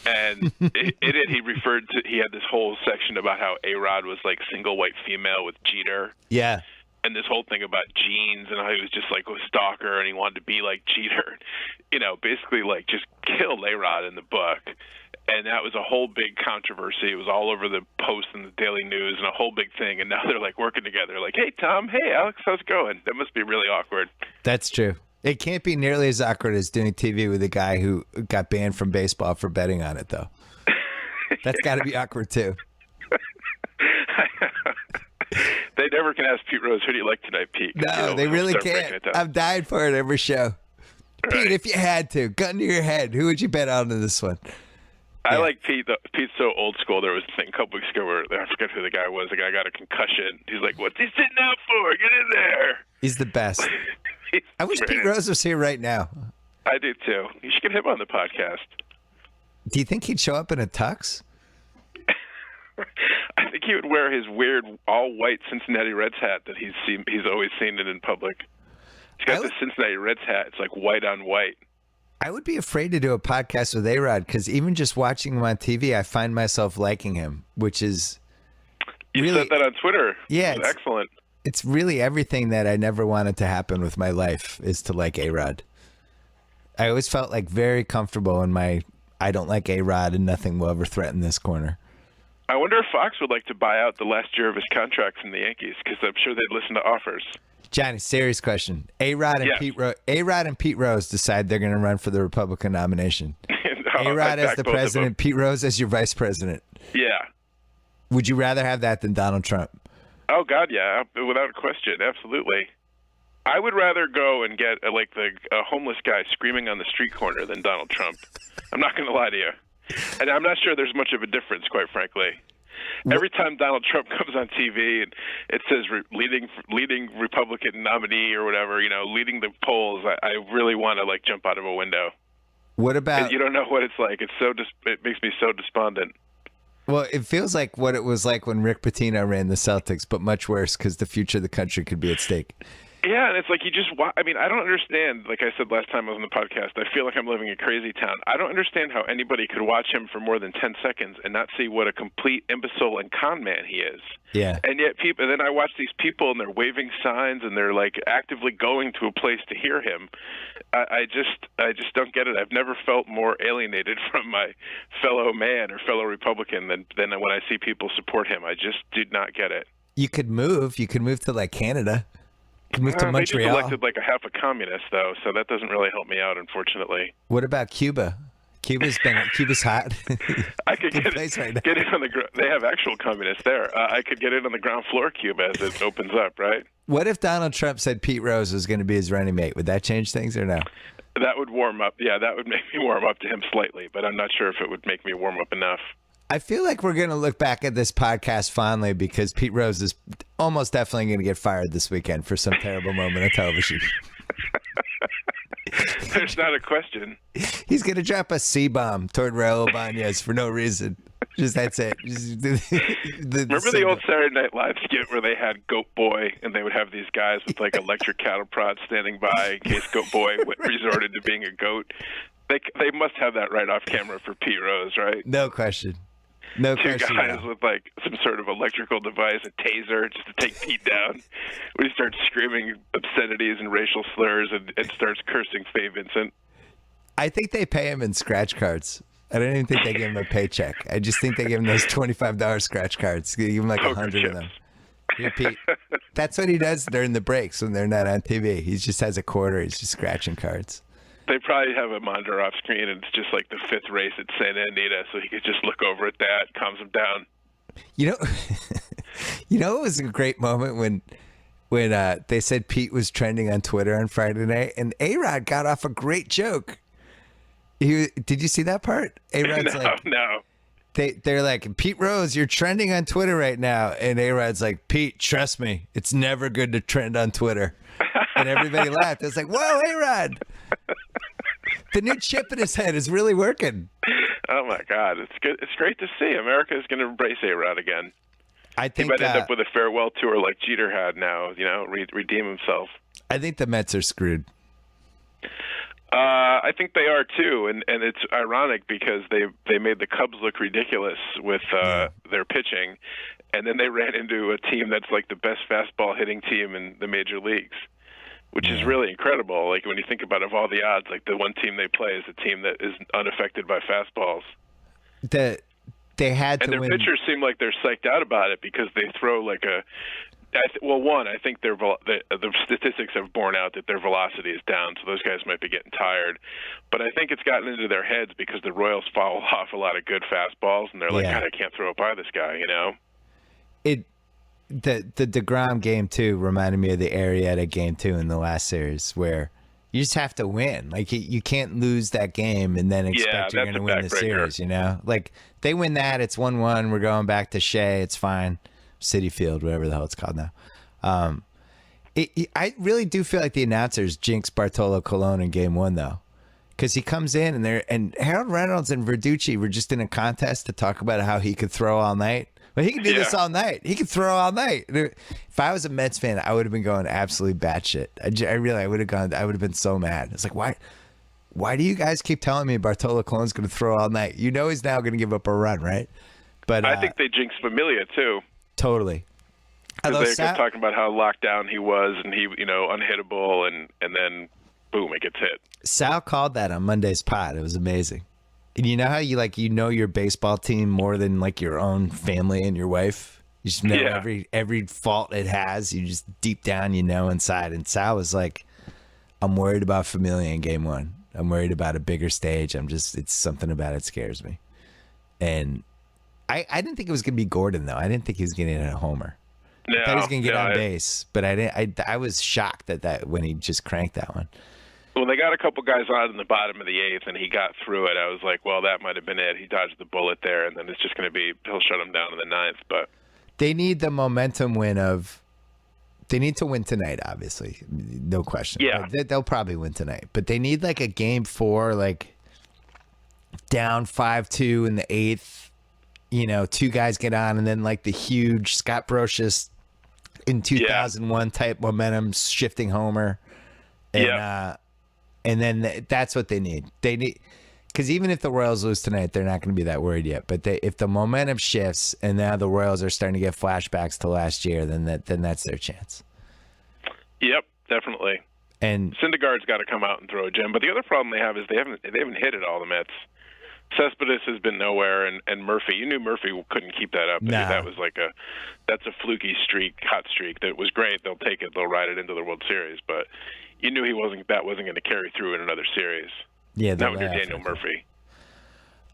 Speaker 4: And in it, he had this whole section about how A-Rod was like single white female with Jeter. Yeah. And this whole thing about genes and how he was just like a stalker and he wanted to be like Jeter. You know, basically like just killed A-Rod in the book. And that was a whole big controversy. It was all over the Post and the Daily News and a whole big thing. And now they're like working together. Like, hey, Tom. Hey, Alex. How's it going? That must be really awkward.
Speaker 1: That's true. It can't be nearly as awkward as doing TV with a guy who got banned from baseball for betting on it, though. That's got to be awkward, too.
Speaker 4: They never can ask Pete Rose, who do you like tonight, Pete?
Speaker 1: No, they really can't. I've died for it every show. Right. Pete, if you had to, gun to your head, who would you bet on in this one?
Speaker 4: I like Pete. Pete's so old school. There was a thing a couple weeks ago where I forget who the guy was. The guy got a concussion. He's like, "What's he sitting out for? Get in there."
Speaker 1: He's the best. I wish Pete Rose was here right now.
Speaker 4: I do too. You should get him on the podcast.
Speaker 1: Do you think he'd show up in a tux?
Speaker 4: I think he would wear his weird all-white Cincinnati Reds hat that he's always seen it in public. He's got the Cincinnati Reds hat. It's like white on white.
Speaker 1: I would be afraid to do a podcast with A-Rod because even just watching him on TV, I find myself liking him, which is
Speaker 4: You
Speaker 1: really,
Speaker 4: said that on Twitter.
Speaker 1: Yeah,
Speaker 4: it's excellent.
Speaker 1: It's really everything that I never wanted to happen with my life is to like A-Rod. I always felt like very comfortable in my I don't like A-Rod and nothing will ever threaten this corner.
Speaker 4: I wonder if Fox would like to buy out the last year of his contract from the Yankees because I'm sure they'd listen to offers.
Speaker 1: Johnny, serious question. A-Rod and Pete Rose decide they're going to run for the Republican nomination. A-Rod as the president, Pete Rose as your vice president.
Speaker 4: Yeah.
Speaker 1: Would you rather have that than Donald Trump?
Speaker 4: Oh, God, yeah, without a question, absolutely. I would rather go and get a homeless guy screaming on the street corner than Donald Trump. I'm not going to lie to you. And I'm not sure there's much of a difference, quite frankly. Every time Donald Trump comes on TV and it says leading Republican nominee or whatever, leading the polls, I really want to jump out of a window.
Speaker 1: What about?
Speaker 4: And you don't know what it's like. It makes me so despondent.
Speaker 1: Well, it feels like what it was like when Rick Pitino ran the Celtics, but much worse because the future of the country could be at stake.
Speaker 4: Yeah, and it's like I don't understand. Like I said last time I was on the podcast, I feel like I'm living in crazy town. I don't understand how anybody could watch him for more than 10 seconds and not see what a complete imbecile and con man he is.
Speaker 1: Yeah.
Speaker 4: And yet and then I watch these people and they're waving signs and they're actively going to a place to hear him. I just don't get it. I've never felt more alienated from my fellow man or fellow Republican than when I see people support him. I just did not get it.
Speaker 1: You could move. You could move to Canada. Move to Montreal.
Speaker 4: They just elected a half a communist, though, so that doesn't really help me out, unfortunately.
Speaker 1: What about Cuba? Cuba's hot.
Speaker 4: I could get in on the. They have actual communists there. I could get in on the ground floor Cuba as it opens up, right?
Speaker 1: What if Donald Trump said Pete Rose was going to be his running mate? Would that change things or no?
Speaker 4: That would warm up. Yeah, that would make me warm up to him slightly, but I'm not sure if it would make me warm up enough.
Speaker 1: I feel like we're going to look back at this podcast fondly because Pete Rose is almost definitely going to get fired this weekend for some terrible moment of television.
Speaker 4: There's not a question.
Speaker 1: He's going to drop a C-bomb toward Raul Ibanez for no reason. Just that's it.
Speaker 4: Remember the old Saturday Night Live skit where they had Goat Boy and they would have these guys with electric cattle prods standing by in case Goat Boy resorted to being a goat? They must have that right off camera for Pete Rose, right?
Speaker 1: No question. No
Speaker 4: Two
Speaker 1: question.
Speaker 4: guys with some sort of electrical device, a taser, just to take Pete down. When he starts screaming obscenities and racial slurs and starts cursing Faye Vincent.
Speaker 1: I think they pay him in scratch cards. I don't even think they give him a paycheck. I just think they give him those $25 scratch cards. They give him 100 of them. Here, Pete. That's what he does during the breaks when they're not on TV. He just has a quarter. He's just scratching cards. They
Speaker 4: probably have a monitor off screen, and it's just like the fifth race at Santa Anita, so he could just look over at that, calms him down.
Speaker 1: It was a great moment when they said Pete was trending on Twitter on Friday night, and A-Rod got off a great joke. Did you see that part? A-Rod's
Speaker 4: no.
Speaker 1: They're like, Pete Rose, you're trending on Twitter right now, and A-Rod's like, Pete, trust me, it's never good to trend on Twitter. And everybody laughed. It's like, whoa, A-Rod. The new chip in his head is really working.
Speaker 4: Oh, my God. It's good. It's great to see. America is going to embrace A-Rod again.
Speaker 1: I think
Speaker 4: he might end up with a farewell tour like Jeter had now, redeem himself.
Speaker 1: I think the Mets are screwed.
Speaker 4: I think they are, too. And it's ironic because they made the Cubs look ridiculous with their pitching. And then they ran into a team that's like the best fastball hitting team in the major leagues, which is really incredible. Like when you think about it, of all the odds, like the one team they play is a team that is unaffected by fastballs.
Speaker 1: They had to
Speaker 4: and their
Speaker 1: win.
Speaker 4: Pitchers seem like they're psyched out about it because they throw like I think the statistics have borne out that their velocity is down, so those guys might be getting tired. But I think it's gotten into their heads because the Royals foul off a lot of good fastballs, and they're like, God, I can't throw it by this guy, The DeGrom game 2 reminded me of the Arrieta game 2 in the last series where
Speaker 1: You just have to win. Like you can't lose that game and then expect you're going to win the series. You know, like they win that, it's 1-1. We're going back to Shea. It's fine. City Field, whatever the hell it's called now. I really do feel like the announcers jinx Bartolo Colon in Game 1 though, because he comes in and Harold Reynolds and Verducci were just in a contest to talk about how he could throw all night. But he can do this all night. He can throw all night. If I was a Mets fan, I would have been going absolutely batshit. I would have gone. I would have been so mad. It's like, why do you guys keep telling me Bartolo Colon's going to throw all night? You know he's now going to give up a run, right? But
Speaker 4: I think they jinxed Familia too.
Speaker 1: Totally.
Speaker 4: Because they kept talking about how locked down he was and he, unhittable, and then boom, it gets hit. Sal
Speaker 1: called that on Monday's pod. It was amazing. And you know how you know your baseball team more than like your own family and your wife? You just know every fault it has. You just deep down, inside. And Sal was like, I'm worried about Familia in Game 1. I'm worried about a bigger stage. It's something about it scares me. And I didn't think it was going to be Gordon, though. I didn't think he was getting a homer.
Speaker 4: No,
Speaker 1: I thought he was going to get on base, but I didn't. I was shocked that when he just cranked that one.
Speaker 4: Well, they got a couple guys out in the bottom of the 8th, and he got through it. I was like, well, that might have been it. He dodged the bullet there, and then it's just going to be he'll shut him down in the 9th. But
Speaker 1: they need the momentum win of. They need to win tonight, obviously, no question.
Speaker 4: Yeah,
Speaker 1: they'll probably win tonight, but they need like a Game 4, like down 5-2 in the 8th. 2 guys get on, and then like the huge Scott Brocious in 2001 type momentum shifting homer. And then that's what they need. They need, because even if the Royals lose tonight, they're not going to be that worried yet. But if the momentum shifts and now the Royals are starting to get flashbacks to last year, then that's their chance.
Speaker 4: Yep, definitely.
Speaker 1: And
Speaker 4: Syndergaard's got to come out and throw a gem. But the other problem they have is they haven't hit it all, the Mets. Cespedes has been nowhere, and Murphy. You knew Murphy couldn't keep that up.
Speaker 1: Nah.
Speaker 4: That was that's a fluky streak, hot streak. That was great. They'll take it. They'll ride it into the World Series. But you knew that wasn't going to carry through in another series.
Speaker 1: Yeah,
Speaker 4: not when you're Daniel Murphy.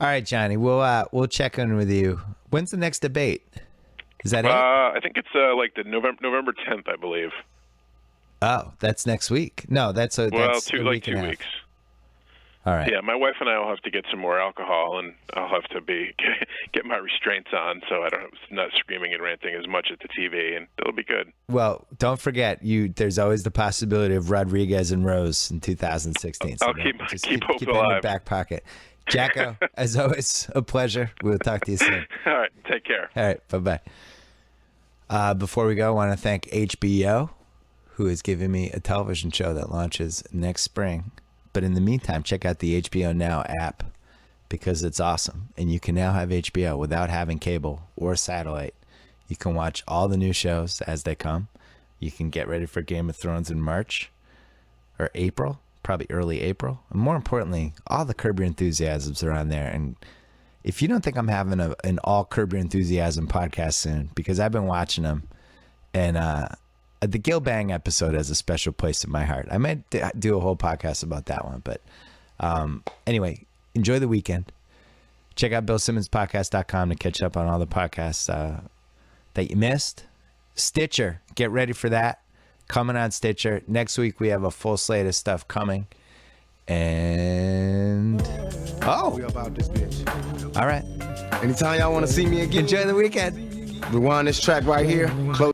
Speaker 1: All right, Johnny. We'll check in with you. When's the next debate? Is that it?
Speaker 4: I think it's like the November 10th, I believe.
Speaker 1: Oh, that's next week. No, that's
Speaker 4: 2 weeks.
Speaker 1: All right.
Speaker 4: Yeah, my wife and I will have to get some more alcohol, and I'll have to get my restraints on so I don't not screaming and ranting as much at the TV, and it'll be good.
Speaker 1: Well, don't forget, there's always the possibility of Rodriguez and Rose in 2016. So
Speaker 4: I'll keep hope
Speaker 1: keep
Speaker 4: alive.
Speaker 1: in your back pocket. JackO, as always, a pleasure. We'll talk to you soon.
Speaker 4: All right, take care.
Speaker 1: All right, bye-bye. Before we go, I want to thank HBO, who is giving me a television show that launches next spring. But in the meantime, check out the HBO Now app because it's awesome. And you can now have HBO without having cable or satellite. You can watch all the new shows as they come. You can get ready for Game of Thrones in March or April, probably early April. And more importantly, all the Curb Your Enthusiasms are on there. And if you don't think I'm having an all Curb Your Enthusiasm podcast soon, because I've been watching them, and the Gil Bang episode has a special place in my heart. I might do a whole podcast about that one. But anyway, enjoy the weekend. Check out BillSimmonsPodcast.com to catch up on all the podcasts that you missed. Stitcher, get ready for that. Coming on Stitcher. Next week, we have a full slate of stuff coming. And...
Speaker 3: We about this bitch.
Speaker 1: All right.
Speaker 3: Anytime y'all want to see me again,
Speaker 1: Enjoy the weekend.
Speaker 3: rewind this track right here. Close